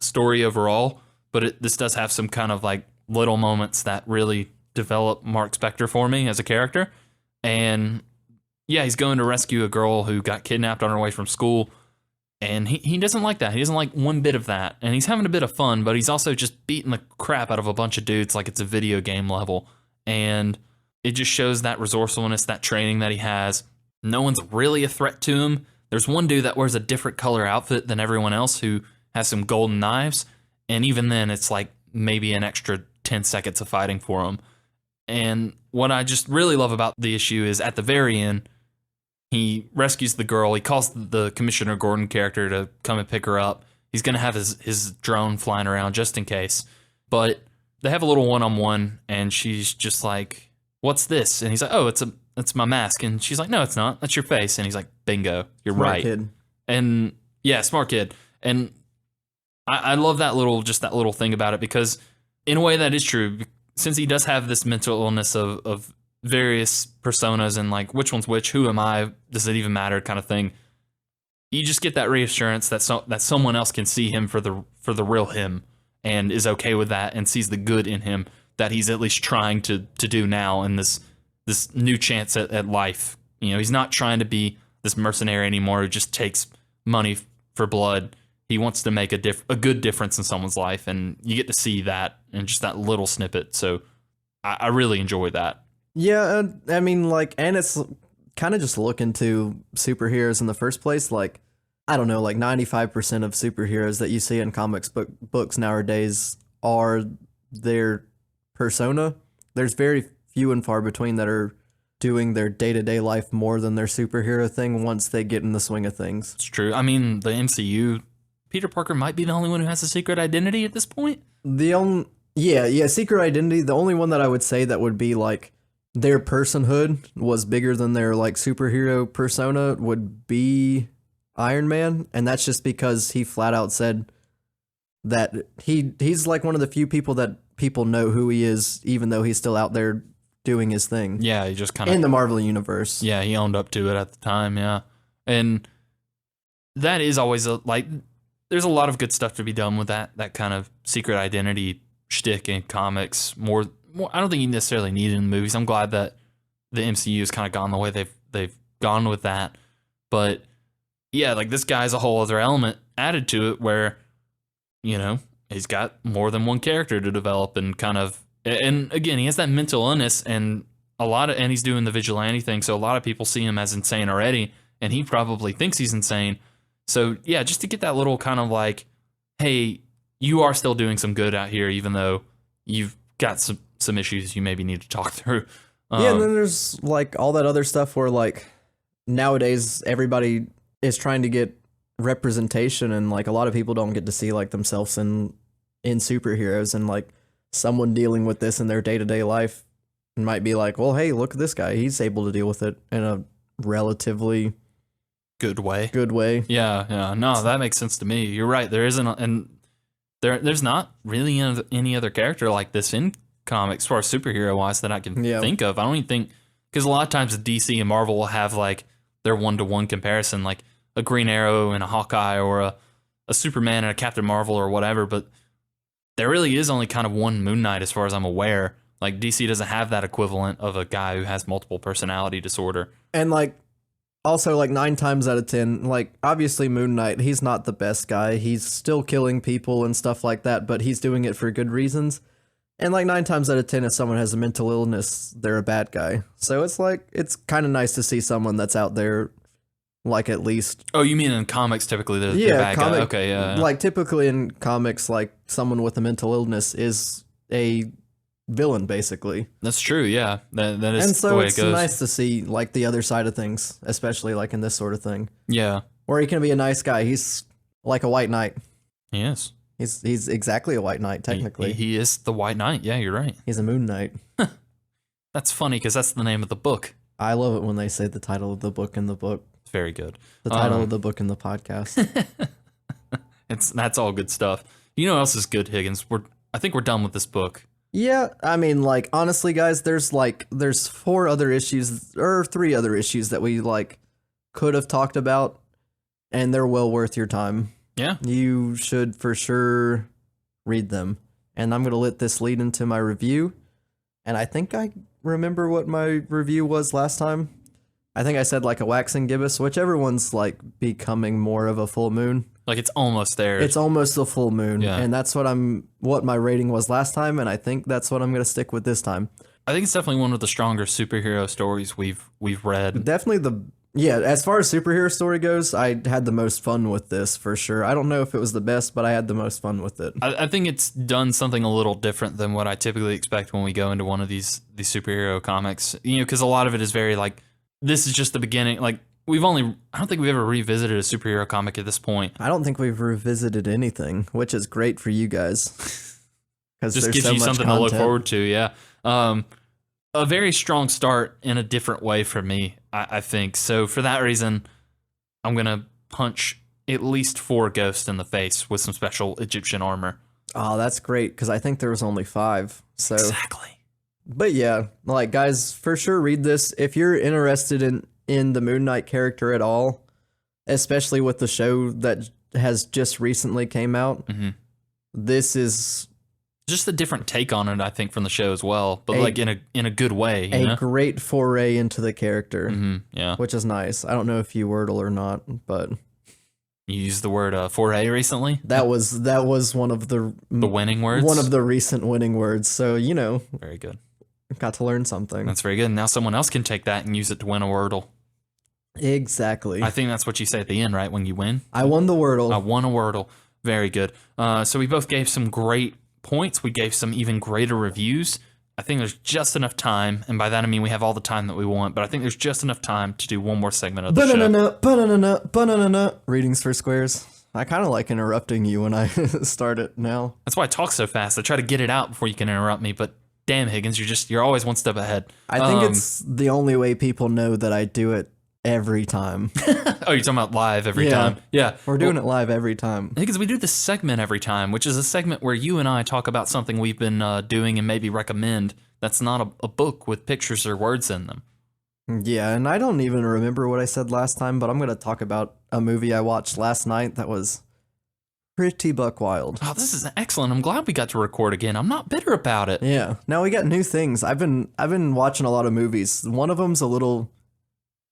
story overall, but this does have some kind of little moments that really develop Mark Spector for me as a character. And yeah, he's going to rescue a girl who got kidnapped on her way from school. And he doesn't like that. He doesn't like one bit of that. And he's having a bit of fun, but he's also just beating the crap out of a bunch of dudes like it's a video game level. And it just shows that resourcefulness, that training that he has. No one's really a threat to him. There's one dude that wears a different color outfit than everyone else who has some golden knives. And even then, it's maybe an extra 10 seconds of fighting for him. And what I just really love about the issue is at the very end, he rescues the girl. He calls the Commissioner Gordon character to come and pick her up. He's going to have his drone flying around just in case. But they have a little one-on-one, and she's just like, "What's this?" And he's like, "Oh, it's my mask." And she's like, "No, it's not. That's your face." And he's like, "Bingo, you're smart right." kid. And yeah, smart kid. And I love that little thing about it because in a way that is true. Since he does have this mental illness of various personas and which one's which, who am I, does it even matter kind of thing. you just get that reassurance that someone else can see him for the real him and is okay with that and sees the good in him that he's at least trying to do now in this new chance at life. You know, he's not trying to be this mercenary anymore who just takes money for blood. He wants to make a good difference in someone's life, and you get to see that in just that little snippet. So I really enjoy that. Yeah, I mean, like, and it's kind of just look into superheroes in the first place. Like, I don't know, like 95% of superheroes that you see in comics books nowadays are their persona. There's very few and far between that are doing their day-to-day life more than their superhero thing once they get in the swing of things. It's true. I mean, the MCU, Peter Parker might be the only one who has a secret identity at this point. Secret identity. The only one that I would say that would be like their personhood was bigger than their like superhero persona would be Iron Man, and that's just because he flat out said that he's like one of the few people that people know who he is, even though he's still out there doing his thing. Yeah, he just kind of in the Marvel universe. Yeah, he owned up to it at the time. Yeah, and that is always there's a lot of good stuff to be done with that kind of secret identity shtick in comics. More, I don't think you necessarily need it in the movies. I'm glad that the MCU has kind of gone the way they've gone with that. But yeah, like this guy's a whole other element added to it where, you know, he's got more than one character to develop and again, he has that mental illness and he's doing the vigilante thing. So a lot of people see him as insane already, and he probably thinks he's insane. So yeah, just to get that little kind of like, hey, you are still doing some good out here, even though you've got some issues you maybe need to talk through. Yeah, and then there's like all that other stuff where like nowadays everybody is trying to get representation, and like a lot of people don't get to see like themselves in superheroes, and like someone dealing with this in their day-to-day life might be like, well, hey, look at this guy. He's able to deal with it in a relatively good way. Yeah. No, that makes sense to me. You're right. There isn't, and there's not really any other character like this in comics, as far as superhero wise, that I can think of. I don't even think, because a lot of times DC and Marvel will have like their one-to-one comparison, like a Green Arrow and a Hawkeye, or a Superman and a Captain Marvel or whatever. But there really is only kind of one Moon Knight, as far as I'm aware. Like DC doesn't have that equivalent of a guy who has multiple personality disorder. And like, also, like 9 times out of 10, like obviously Moon Knight, he's not the best guy. He's still killing people and stuff like that, but he's doing it for good reasons. And like 9 times out of 10, if someone has a mental illness, they're a bad guy. So it's like, it's kind of nice to see someone that's out there, like at least. Oh, you mean in comics typically they're the bad guy? Okay, yeah. Like typically in comics, like someone with a mental illness is a villain, basically. That's true, yeah. That is and so the way it goes. It's nice to see like the other side of things, especially like in this sort of thing. Yeah. Or he can be a nice guy. He's like a white knight. He is. He's exactly a white knight, technically. He is the White Knight. Yeah, you're right. He's a Moon Knight. That's funny because that's the name of the book. I love it when they say the title of the book in the book. It's very good. The title of the book in the podcast. That's all good stuff. You know what else is good, Higgins? I think we're done with this book. Yeah, I mean, like, honestly, guys, there's 4 other issues, or 3 other issues that we, like, could have talked about, and they're well worth your time. Yeah. You should for sure read them. And I'm going to let this lead into my review, and I think I remember what my review was last time. I think I said, like, a waxing gibbous, whichever one's, like, becoming more of a full moon. Like, it's almost there. It's almost a full moon, yeah. And that's what my rating was last time, and I think that's what I'm going to stick with this time. I think it's definitely one of the stronger superhero stories we've read. Definitely as far as superhero story goes, I had the most fun with this, for sure. I don't know if it was the best, but I had the most fun with it. I think it's done something a little different than what I typically expect when we go into one of these superhero comics, you know, because a lot of it is very, like, this is just the beginning, like, I don't think we've ever revisited a superhero comic at this point. I don't think we've revisited anything, which is great for you guys. Because just gives you something to look forward to, yeah. A very strong start in a different way for me, I think. So for that reason, I'm going to punch at least 4 ghosts in the face with some special Egyptian armor. Oh, that's great, because I think there was only 5. So. Exactly. But yeah, like, guys, for sure read this. If you're interested in the Moon Knight character at all, especially with the show that has just recently came out. This is just a different take on it, I think, from the show as well, but like in a good way. You know? Great foray into the character, yeah, which is nice. I don't know if you Wordle or not, but you used the word foray recently. That was one of the winning words, one of the recent winning words. So very good. Got to learn something. That's very good. Now someone else can take that and use it to win a Wordle. Exactly. I think that's what you say at the end, right? When you win, I won the Wordle. I won a Wordle. Very good. So we both gave some great points. We gave some even greater reviews. I think there's just enough time, and by that I mean we have all the time that we want, but I think there's just enough time to do one more segment of the show. Readings for squares. I kind of like interrupting you when I start it now. That's why I talk so fast. I try to get it out before you can interrupt me, but damn, Higgins, you're always one step ahead. I think it's the only way people know that I do it every time. Oh, you're talking about live every time? Yeah. We're doing it live every time. Because we do this segment every time, which is a segment where you and I talk about something we've been doing and maybe recommend that's not a book with pictures or words in them. Yeah, and I don't even remember what I said last time, but I'm going to talk about a movie I watched last night that was pretty buck wild. Oh, this is excellent. I'm glad we got to record again. I'm not bitter about it. Yeah. Now we got new things. I've been watching a lot of movies. One of them's a little...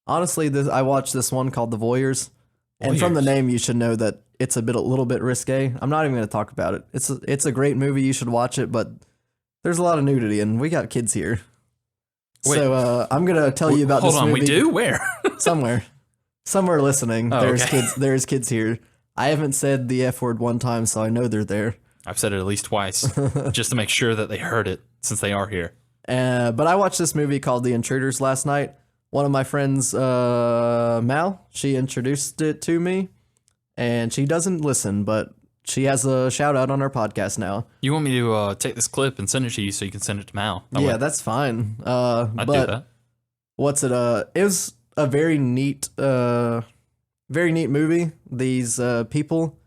Honestly, I watched this one called The Voyeurs, and from the name, you should know that it's a little bit risque. I'm not even going to talk about it. It's a great movie. You should watch it, but there's a lot of nudity, and we got kids here. Wait, so I'm going to tell you about this movie. Hold on, we do? Where? Somewhere listening. Oh, there's kids. There's kids here. I haven't said the F word one time, so I know they're there. I've said it at least twice, just to make sure that they heard it, since they are here. But I watched this movie called The Intruders last night. One of my friends, Mal, she introduced it to me, and she doesn't listen, but she has a shout out on our podcast now. You want me to take this clip and send it to you so you can send it to Mal? Yeah, that's fine. I'd do that. What's it? It was a very neat movie. These people,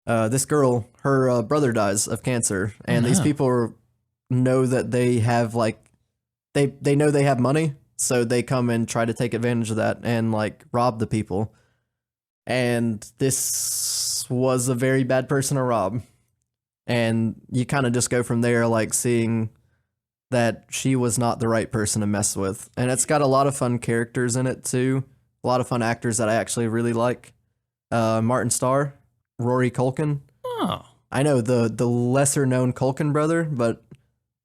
this girl, her brother dies of cancer, and these people know that they have they know they have money. So they come and try to take advantage of that and rob the people. And this was a very bad person to rob. And you kind of just go from there, seeing that she was not the right person to mess with. And it's got a lot of fun characters in it too. A lot of fun actors that I actually really like. Martin Starr, Rory Culkin. Oh. I know the lesser known Culkin brother, but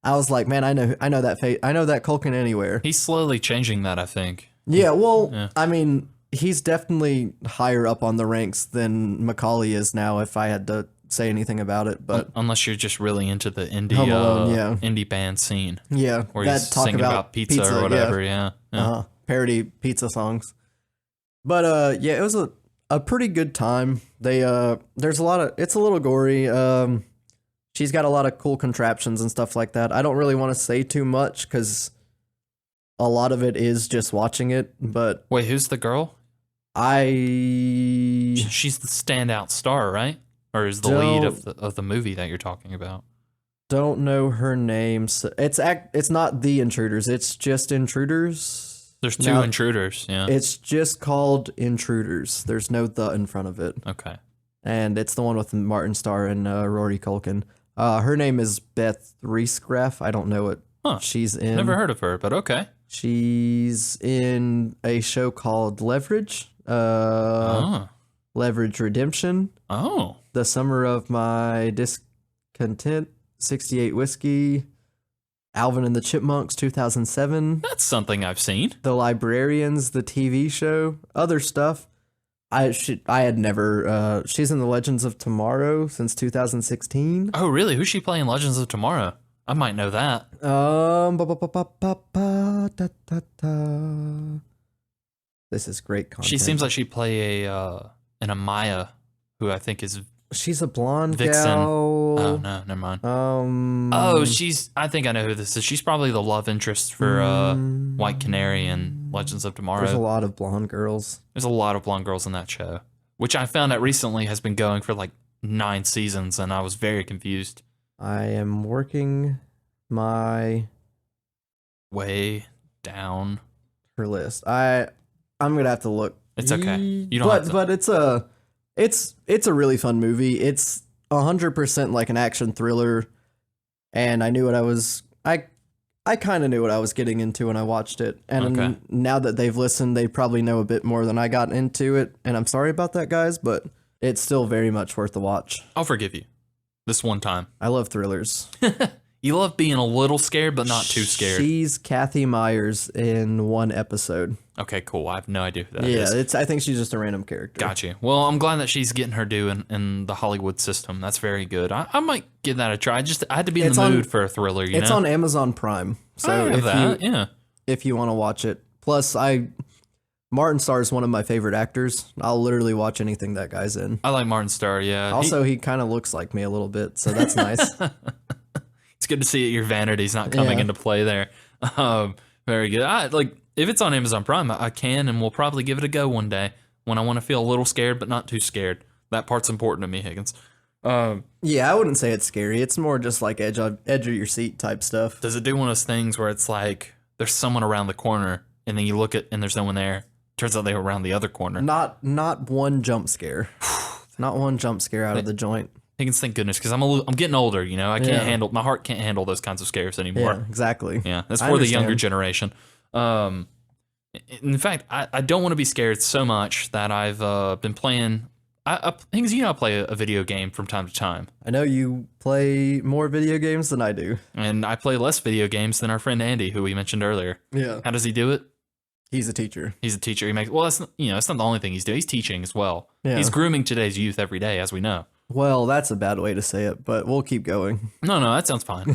I was like, man, I know that Culkin anywhere. He's slowly changing that, I think. Yeah, well, I mean, he's definitely higher up on the ranks than Macaulay is now, if I had to say anything about it. But unless you're just really into the indie indie band scene. Yeah, where he's singing about pizza or whatever, yeah. Parody pizza songs. But yeah, it was a pretty good time. There's it's a little gory. She's got a lot of cool contraptions and stuff like that. I don't really want to say too much because a lot of it is just watching it. But wait, who's the girl? She's the standout star, right? Or is the lead of the movie that you're talking about? Don't know her name. So it's not The Intruders. It's just Intruders. There's two Intruders. Yeah. It's just called Intruders. There's no the in front of it. Okay. And it's the one with Martin Starr and Rory Culkin. Her name is Beth Riesgraff. I don't know what she's in. Never heard of her, but okay. She's in a show called Leverage. Leverage Redemption. Oh. The Summer of My Discontent. 68 Whiskey. Alvin and the Chipmunks, 2007. That's something I've seen. The Librarians, the TV show. Other stuff. I had never. She's in the Legends of Tomorrow since 2016. Oh, really? Who's she playing Legends of Tomorrow? I might know that. This is great content. She seems like she play an Amaya, who I think is. She's a blonde Vixen. gal. Oh no, never mind. I think I know who this is. She's probably the love interest for White Canary and Legends of Tomorrow. There's a lot of blonde girls. There's a lot of blonde girls in that show, which I found out recently has been going for 9 seasons, and I was very confused. I am working my way down her list. I'm gonna have to look It's okay. You don't but have to. but it's a really fun movie. It's 100% like an action thriller, and I knew what I kind of knew what I was getting into when I watched it. And Okay. now that they've listened, they probably know a bit more than I got into it. And I'm sorry about that, guys, but it's still very much worth the watch. I'll forgive you this one time. I love thrillers. You love being a little scared, but not too scared. She's Kathy Myers in one episode. Okay, cool. I have no idea who that is. Yeah, I think she's just a random character. Gotcha. Well, I'm glad that she's getting her due in the Hollywood system. That's very good. I might give that a try. I had to be in the mood for a thriller. It's on Amazon Prime, so if you want to watch it. Plus, Martin Starr is one of my favorite actors. I'll literally watch anything that guy's in. I like Martin Starr. Yeah. Also, he kind of looks like me a little bit, so that's nice. It's good to see that your vanity's not coming into play there. Very good. If it's on Amazon Prime, I can and will probably give it a go one day when I want to feel a little scared, but not too scared. That part's important to me, Higgins. Yeah, I wouldn't say it's scary. It's more just like edge of your seat type stuff. Does it do one of those things where it's like there's someone around the corner and then you look at and there's no one there? Turns out they were around the other corner. Not one jump scare. Not one jump scare out of the joint. Higgins, thank goodness, because I'm getting older. You know, my heart can't handle those kinds of scares anymore. Yeah, exactly. Yeah, that's for the younger generation. In fact, I don't want to be scared so much that I've been playing. Higgins, I play a video game from time to time. I know you play more video games than I do. And I play less video games than our friend Andy, who we mentioned earlier. Yeah. How does he do it? He's a teacher. He's a teacher. That's not the only thing he's doing. He's teaching as well. Yeah. He's grooming today's youth every day, as we know. Well, that's a bad way to say it, but we'll keep going. No, that sounds fine.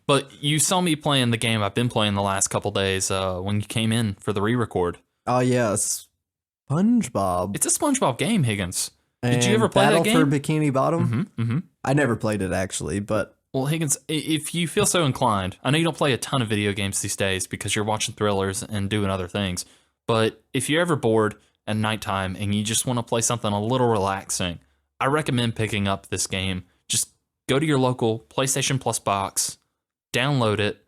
But you saw me playing the game I've been playing the last couple days when you came in for the re-record. Oh, yes. SpongeBob. It's a SpongeBob game, Higgins. And Did you ever play that game? Battle for Bikini Bottom? Mm-hmm. I never played it, actually, but... Well, Higgins, if you feel so inclined, I know you don't play a ton of video games these days because you're watching thrillers and doing other things, but if you're ever bored at nighttime and you just want to play something a little relaxing, I recommend picking up this game. Just go to your local PlayStation Plus box, download it.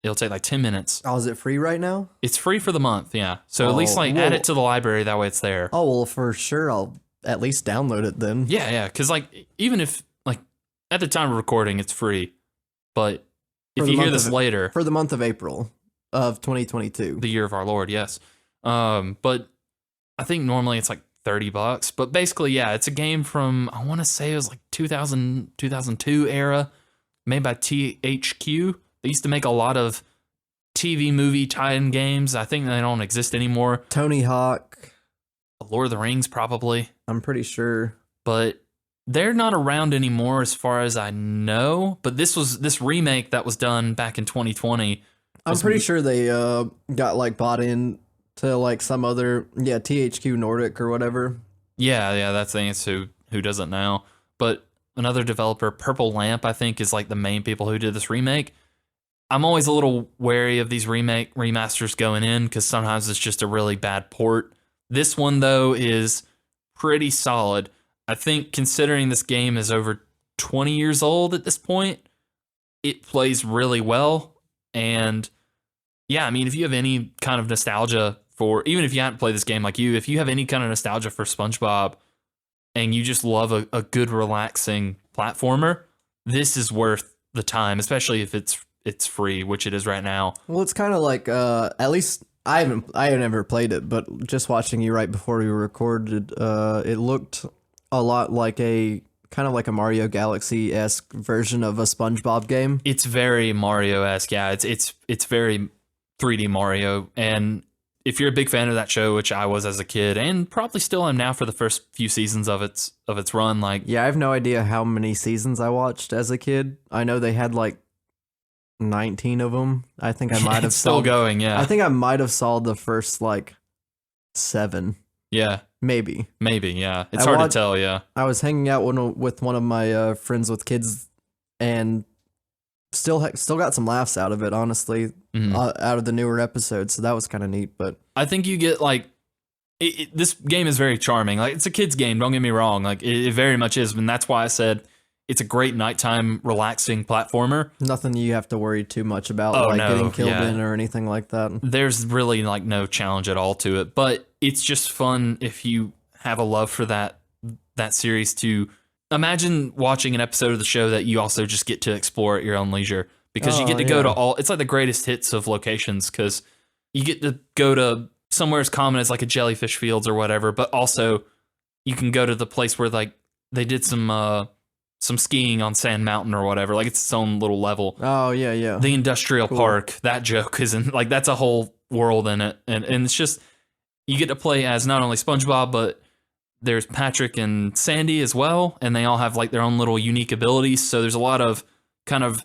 It'll take like 10 minutes. Oh, is it free right now? It's free for the month, yeah. So at least add it to the library, that way it's there. Oh, well, for sure, I'll at least download it then. Yeah, because even if, at the time of recording, it's free. But if you hear this later... For the month of April of 2022. The year of our Lord, yes. But I think normally it's like $30. But basically, yeah, it's a game from, I want to say it was like 2002 era, made by THQ. They used to make a lot of TV movie tie-in games. I think they don't exist anymore. Tony Hawk. Lord of the Rings, probably. I'm pretty sure. But they're not around anymore as far as I know. But this remake that was done back in 2020. I'm pretty sure they got bought in to some other THQ Nordic or whatever. Yeah, that's the answer. Who doesn't now? But another developer, Purple Lamp, I think is the main people who did this remake. I'm always a little wary of these remasters going in because sometimes it's just a really bad port. This one though is pretty solid. I think considering this game is over 20 years old at this point, it plays really well. And yeah, I mean, if you have any kind of nostalgia for, even if you haven't played this game like you, if you have any kind of nostalgia for SpongeBob and you just love a good, relaxing platformer, this is worth the time, especially if it's free, which it is right now. Well, it's kind of at least I have never played it, but just watching you right before we recorded, it looked a lot like a Mario Galaxy-esque version of a SpongeBob game. It's very Mario-esque, yeah. It's very 3D Mario, and if you're a big fan of that show, which I was as a kid, and probably still am now for the first few seasons of its run, yeah, I have no idea how many seasons I watched as a kid. I know they had 19 of them. I think I might have still going. Yeah, I think I might have saw the first 7. Yeah, maybe. Yeah, it's hard to tell. Yeah, I was hanging out with one of my friends with kids, and still got some laughs out of it. Honestly, out of the newer episodes, so that was kind of neat. But I think you get this game is very charming. It's a kid's game. Don't get me wrong. It very much is, and that's why I said it's a great nighttime relaxing platformer. Nothing you have to worry too much about, Oh, like no, getting killed yeah. in or anything like that. There's really like no challenge at all to it, but it's just fun if you have a love for that series to imagine watching an episode of the show that you also just get to explore at your own leisure, because you get to go to all, it's like the greatest hits of locations, because you get to go to somewhere as common as like a jellyfish fields or whatever, but also you can go to the place where like they did some skiing on Sand Mountain or whatever. Like it's its own little level. Oh yeah, yeah. The industrial park, that joke isn't like, that's a whole world in it. And it's just, you get to play as not only SpongeBob, but there's Patrick and Sandy as well. And they all have like their own little unique abilities. So there's a lot of kind of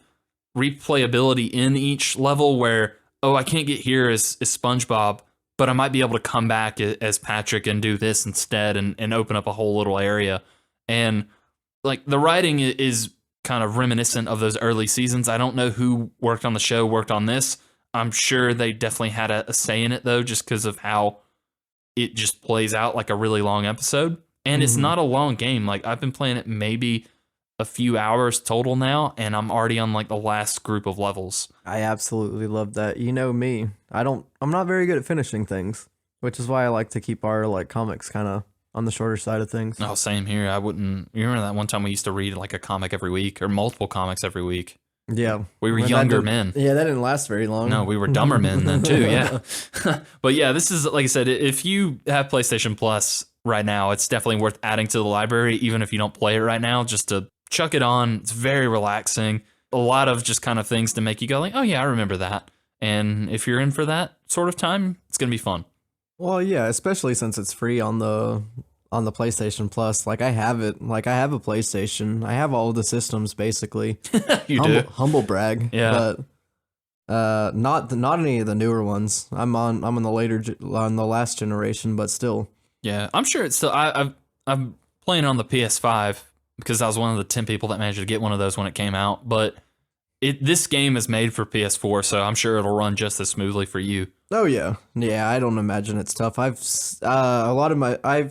replayability in each level where, oh, I can't get here as SpongeBob, but I might be able to come back as Patrick and do this instead and open up a whole little area. And like the writing is kind of reminiscent of those early seasons. I don't know who worked on the show, worked on this. I'm sure they definitely had a say in it though, just because of how it just plays out like a really long episode. And it's not a long game. Like I've been playing it maybe a few hours total now, and I'm already on like the last group of levels. I absolutely love that. You know me. I'm not very good at finishing things, which is why I like to keep our like comics kind of on the shorter side of things. Oh, same here. I wouldn't. You remember that one time we used to read like a comic every week or multiple comics every week? Yeah. We were Well, younger men. Yeah, that didn't last very long. No, we were dumber men then too. Yeah. But yeah, this is, like I said, if you have PlayStation Plus right now, it's definitely worth adding to the library, even if you don't play it right now, just to chuck it on. It's very relaxing. A lot of just kind of things to make you go like, oh yeah, I remember that. And if you're in for that sort of time, it's going to be fun. Well, yeah, especially since it's free on the PlayStation Plus. Like I have it. Like I have a PlayStation. I have all of the systems basically. You do. Humble brag. Yeah. But not any of the newer ones. I'm on the last generation, but still. Yeah, I'm sure it's still. I'm playing it on the PS5 because I was one of the 10 people that managed to get one of those when it came out. But this game is made for PS4, so I'm sure it'll run just as smoothly for you. Oh yeah, yeah. I don't imagine it's tough. I've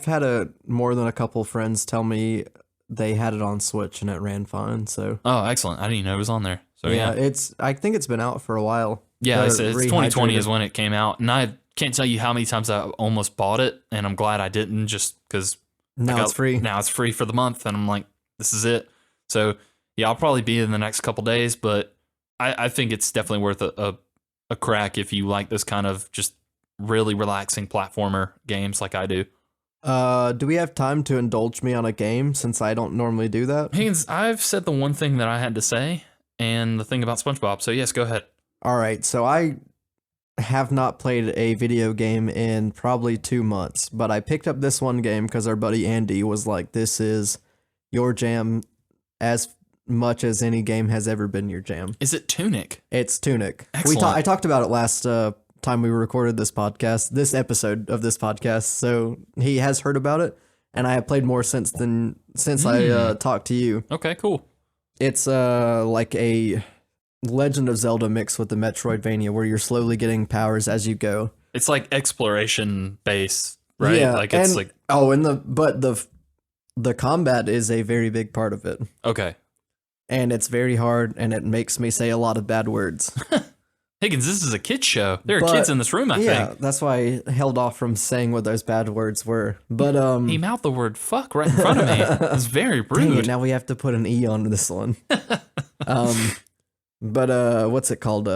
had more than a couple friends tell me they had it on Switch and it ran fine. So oh, excellent! I didn't even know it was on there. So yeah, I think it's been out for a while. Yeah, it's 2020 is when it came out, and I can't tell you how many times I almost bought it, and I'm glad I didn't, just because now it's free. Now it's free for the month, and I'm like, this is it. So yeah, I'll probably be in the next couple days, but I think it's definitely worth a crack if you like this kind of just really relaxing platformer games like I do. Do we have time to indulge me on a game since I don't normally do that? Higgins, I've said the one thing that I had to say and the thing about SpongeBob. So yes, go ahead. All right. So I have not played a video game in probably 2 months, but I picked up this one game because our buddy Andy was like, this is your jam as much as any game has ever been your jam. Is it Tunic? It's Tunic. Excellent. I talked about it last time we recorded this episode of this podcast, so he has heard about it, and I have played more since I talked to you. Okay, cool. It's like a Legend of Zelda mixed with the Metroidvania, where you're slowly getting powers as you go. It's like exploration based, right? Yeah, like it's like the combat is a very big part of it. Okay. And it's very hard, and it makes me say a lot of bad words. Higgins, this is a kid's show. There are kids in this room, I think. Yeah, that's why I held off from saying what those bad words were. But he mouthed the word "fuck" right in front of me. It's very rude. Dang it, now we have to put an E on this one. But what's it called?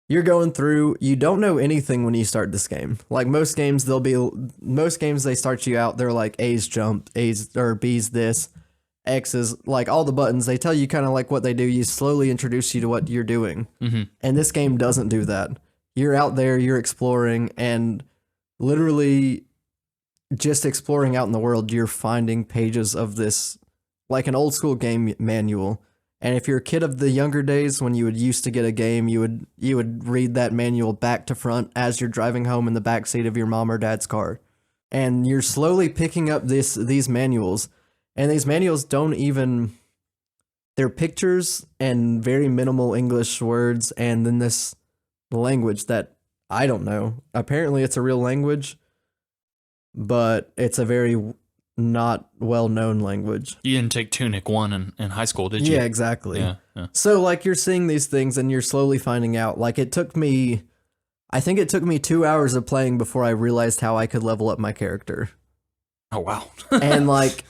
You're going through. You don't know anything when you start this game. Like most games, they start you out. They're like A's jump, A's or B's this. X's, like all the buttons, they tell you kind of like what they do. You slowly introduce you to what you're doing. Mm-hmm. And this game doesn't do that. You're out there, you're exploring, and literally just exploring out in the world, you're finding pages of this, like an old school game manual. And if you're a kid of the younger days, when you would used to get a game, you would read that manual back to front as you're driving home in the backseat of your mom or dad's car. And you're slowly picking up these manuals. And these manuals they're pictures and very minimal English words, and then this language that I don't know. Apparently it's a real language, but it's a very not well-known language. You didn't take Tunic 1 in high school, did you? Yeah, exactly. Yeah. So, like, you're seeing these things and you're slowly finding out. Like, I think it took me 2 hours of playing before I realized how I could level up my character. Oh, wow. And, like,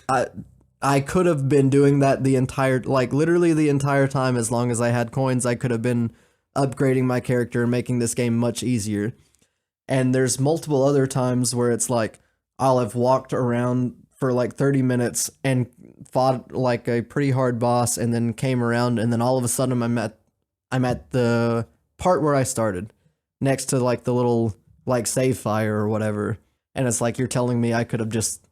I could have been doing that literally the entire time. As long as I had coins, I could have been upgrading my character and making this game much easier. And there's multiple other times where it's like, I'll have walked around for like 30 minutes and fought like a pretty hard boss and then came around and then all of a sudden I'm at the part where I started, next to like the little like save fire or whatever. And it's like, you're telling me I could have just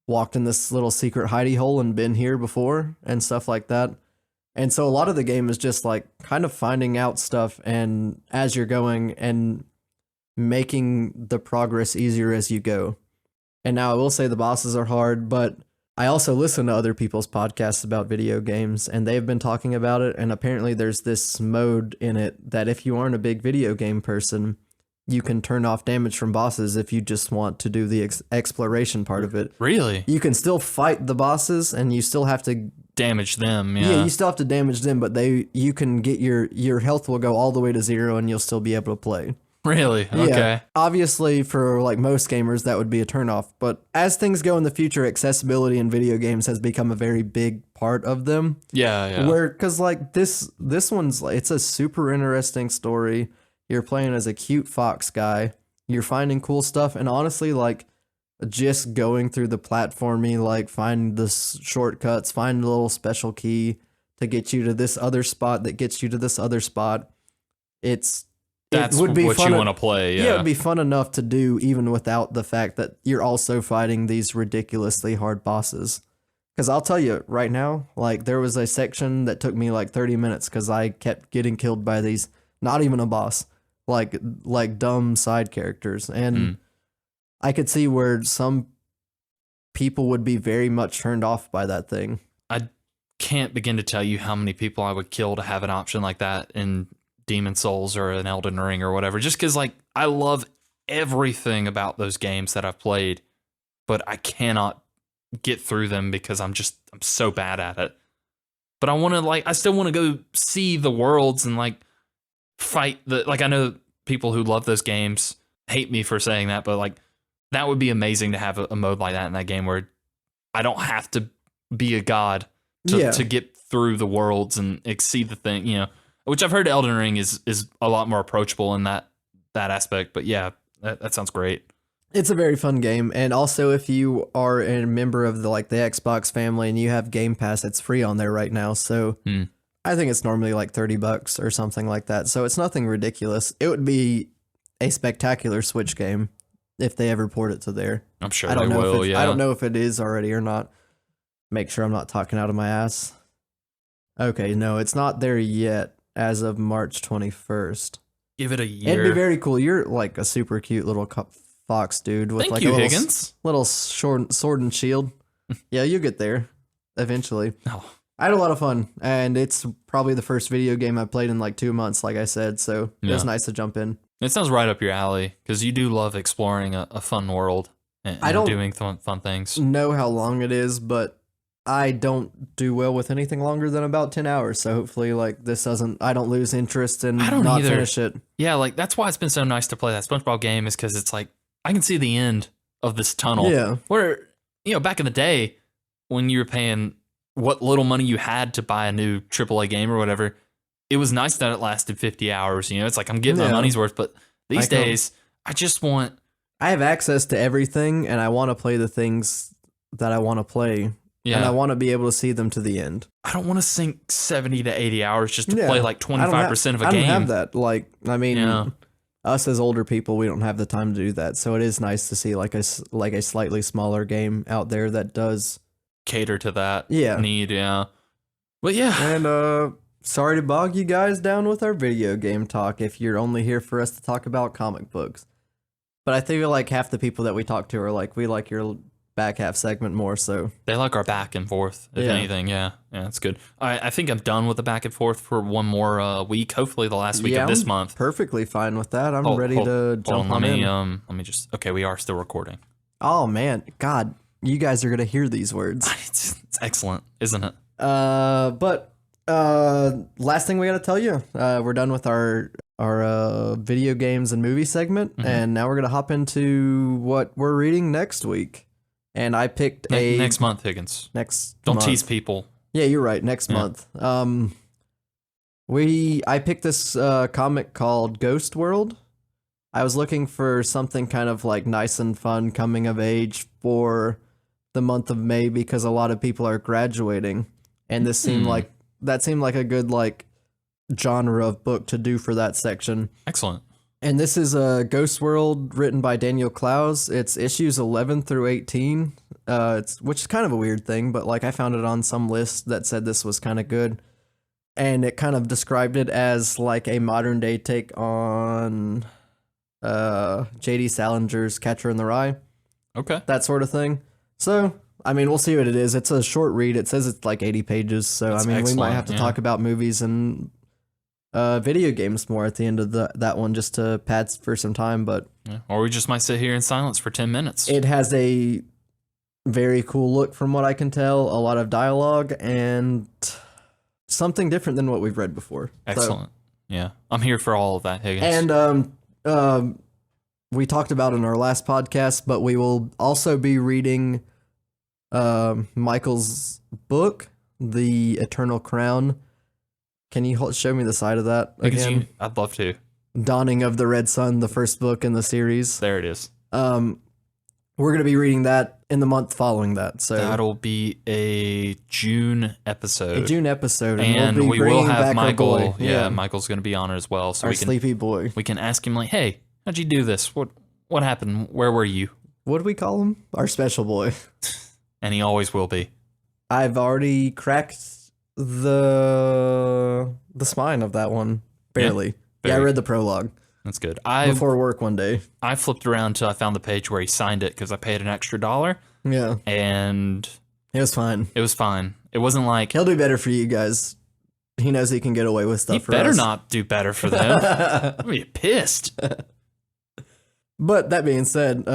walked in this little secret hidey hole and been here before and stuff like that. And so a lot of the game is just like kind of finding out stuff and as you're going and making the progress easier as you go. And now I will say the bosses are hard, but I also listen to other people's podcasts about video games and they've been talking about it. And apparently there's this mode in it that if you aren't a big video game person, you can turn off damage from bosses if you just want to do the exploration part of it. Really? You can still fight the bosses and you still have to damage them. Yeah, you still have to damage them, but you can get your health will go all the way to 0 and you'll still be able to play. Really? Okay. Yeah. Obviously, for like most gamers, that would be a turnoff. But as things go in the future, accessibility in video games has become a very big part of them. Yeah. Because like this one's it's a super interesting story. You're playing as a cute fox guy. You're finding cool stuff, and honestly, like just going through the platformy, like find the shortcuts, find a little special key to get you to this other spot that gets you to this other spot. That's it would be what fun you want to play. Yeah, it would be fun enough to do even without the fact that you're also fighting these ridiculously hard bosses. Because I'll tell you right now, like there was a section that took me like 30 minutes because I kept getting killed by these, not even a boss, like dumb side characters. And I could see where some people would be very much turned off by that thing. I can't begin to tell you how many people I would kill to have an option like that in Demon Souls or an Elden Ring or whatever, just because like I love everything about those games that I've played, but I cannot get through them because I'm so bad at it. But I still want to go see the worlds and like fight I know people who love those games hate me for saying that, but like that would be amazing to have a mode like that in that game where I don't have to be a god to get through the worlds and exceed the thing, which I've heard Elden Ring is a lot more approachable in that aspect. But yeah, that sounds great. It's a very fun game. And also if you are a member of the Xbox family and you have Game Pass, it's free on there right now. So I think it's normally like $30 or something like that. So it's nothing ridiculous. It would be a spectacular Switch game if they ever port it to there. I'm sure they will, yeah. I don't know if it is already or not. Make sure I'm not talking out of my ass. Okay, no, it's not there yet. As of March 21st. Give it a year. It'd be very cool. You're like a super cute little fox dude with Thank like you, a Higgins. little short sword and shield. Yeah, you get there eventually. Oh. I had a lot of fun, and it's probably the first video game I played in like 2 months, like I said, so it was nice to jump in. It sounds right up your alley, because you do love exploring a fun world and doing fun things. Know how long it is, but I don't do well with anything longer than about 10 hours. So hopefully like I don't lose interest and not finish it. Yeah. Like that's why it's been so nice to play that SpongeBob game, is because it's like, I can see the end of this tunnel. Yeah. Where, back in the day when you were paying what little money you had to buy a new AAA game or whatever, it was nice that it lasted 50 hours. It's like I'm getting my money's worth, but these days I have access to everything and I want to play the things that I want to play. Yeah. And I want to be able to see them to the end. I don't want to sink 70 to 80 hours just to play like 25% of a game. I don't have that. Us as older people, we don't have the time to do that. So it is nice to see like a slightly smaller game out there that does cater to that need. Yeah. But yeah. And sorry to bog you guys down with our video game talk if you're only here for us to talk about comic books. But I feel like half the people that we talk to are like, we like your back half segment more, so they like our back and forth, if anything. Yeah, it's good. I think I'm done with the back and forth for one more week, hopefully the last week of this month. Perfectly fine with that. I'm ready to jump on in. Let me just, okay, we are still recording. Oh man, God, you guys are gonna hear these words. It's excellent, isn't it? But last thing we gotta tell you, we're done with our video games and movie segment, and now we're gonna hop into what we're reading next week. And I picked next month, Higgins. Don't tease people. Yeah, you're right. Next month. I picked this comic called Ghost World. I was looking for something kind of like nice and fun, coming of age for the month of May because a lot of people are graduating, and this seemed like a good like genre of book to do for that section. Excellent. And this is a Ghost World written by Daniel Clowes. It's issues 11 through 18. Which is kind of a weird thing, but like I found it on some list that said this was kind of good. And it kind of described it as like a modern day take on J.D. Salinger's Catcher in the Rye. Okay. That sort of thing. So, I mean, we'll see what it is. It's a short read. It says it's like 80 pages. So, that's we might have to talk about movies and video games more at the end of that one just to pad for some time. But or we just might sit here in silence for 10 minutes. It has a very cool look from what I can tell. A lot of dialogue and something different than what we've read before. Excellent. So, yeah. I'm here for all of that, Higgins. And we talked about in our last podcast, but we will also be reading Michael's book, The Eternal Crown. Can you show me the side of that again? I'd love to. Dawning of the Red Sun, the first book in the series. There it is. We're going to be reading that in the month following that. So that'll be a June episode. And we will have Michael. Yeah, Michael's going to be on it as well. So our sleepy boy. We can ask him like, hey, how'd you do this? What happened? Where were you? What do we call him? Our special boy. And he always will be. I've already cracked the spine of that one. Barely. Yeah, I read the prologue. That's good. Before work one day. I flipped around until I found the page where he signed it because I paid an extra $1. Yeah. And it was fine. It was fine. It wasn't like... He'll do better for you guys. He knows he can get away with stuff for us. He better not do better for them. I'll be pissed. But that being said,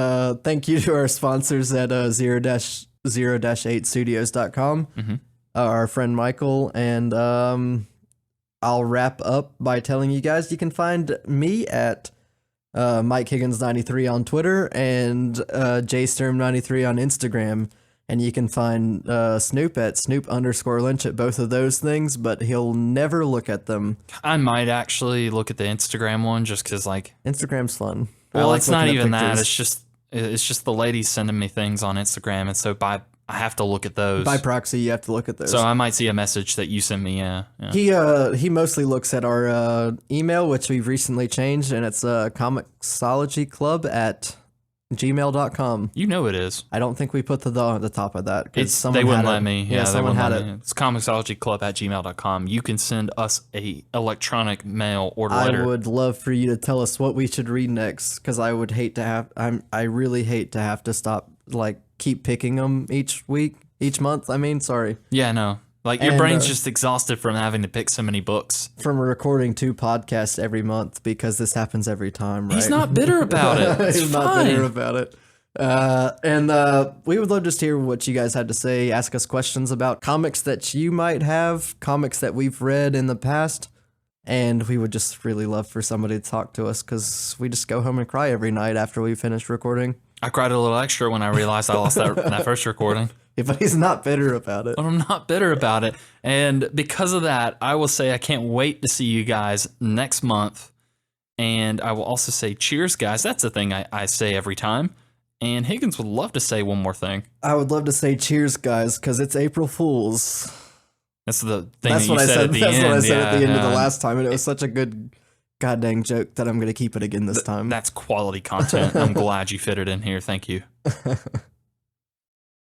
thank you to our sponsors at 0-8studios.com, our friend Michael, and I'll wrap up by telling you guys you can find me at Mike Higgins 93 on Twitter and JSturm93 on Instagram. And you can find Snoop at Snoop_Lynch at both of those things, but he'll never look at them. I might actually look at the Instagram one just because, like... Instagram's fun. Well, it's not even that. It's just the ladies sending me things on Instagram, and so I have to look at those. By proxy, you have to look at those. So I might see a message that you sent me, yeah. He mostly looks at our email, which we've recently changed, and it's comicsologyclub@gmail.com. You know it is. I don't think we put the at the top of that. They wouldn't let me. Yeah, someone had it. It's comicsologyclub@gmail.com. You can send us a electronic mail or letter. I would love for you to tell us what we should read next, because I would hate to have... I really hate to have to stop, like, keep picking them each month. Sorry. Yeah, no. Like, your brain's just exhausted from having to pick so many books. From recording 2 podcasts every month, because this happens every time, right? He's not bitter about it. He's not bitter about it. And we would love just to hear what you guys had to say. Ask us questions about comics that you might have, comics that we've read in the past. And we would just really love for somebody to talk to us, because we just go home and cry every night after we finish recording. I cried a little extra when I realized I lost that first recording. Yeah, but he's not bitter about it. But I'm not bitter about it. And because of that, I will say I can't wait to see you guys next month. And I will also say cheers, guys. That's the thing I say every time. And Higgins would love to say one more thing. I would love to say cheers, guys, because it's April Fool's. That's the thing that you said at the end. That's what I said at the end of the last time. And it was such a good goddamn joke that I'm going to keep it again this time. That's quality content. I'm glad you fit it in here. Thank you.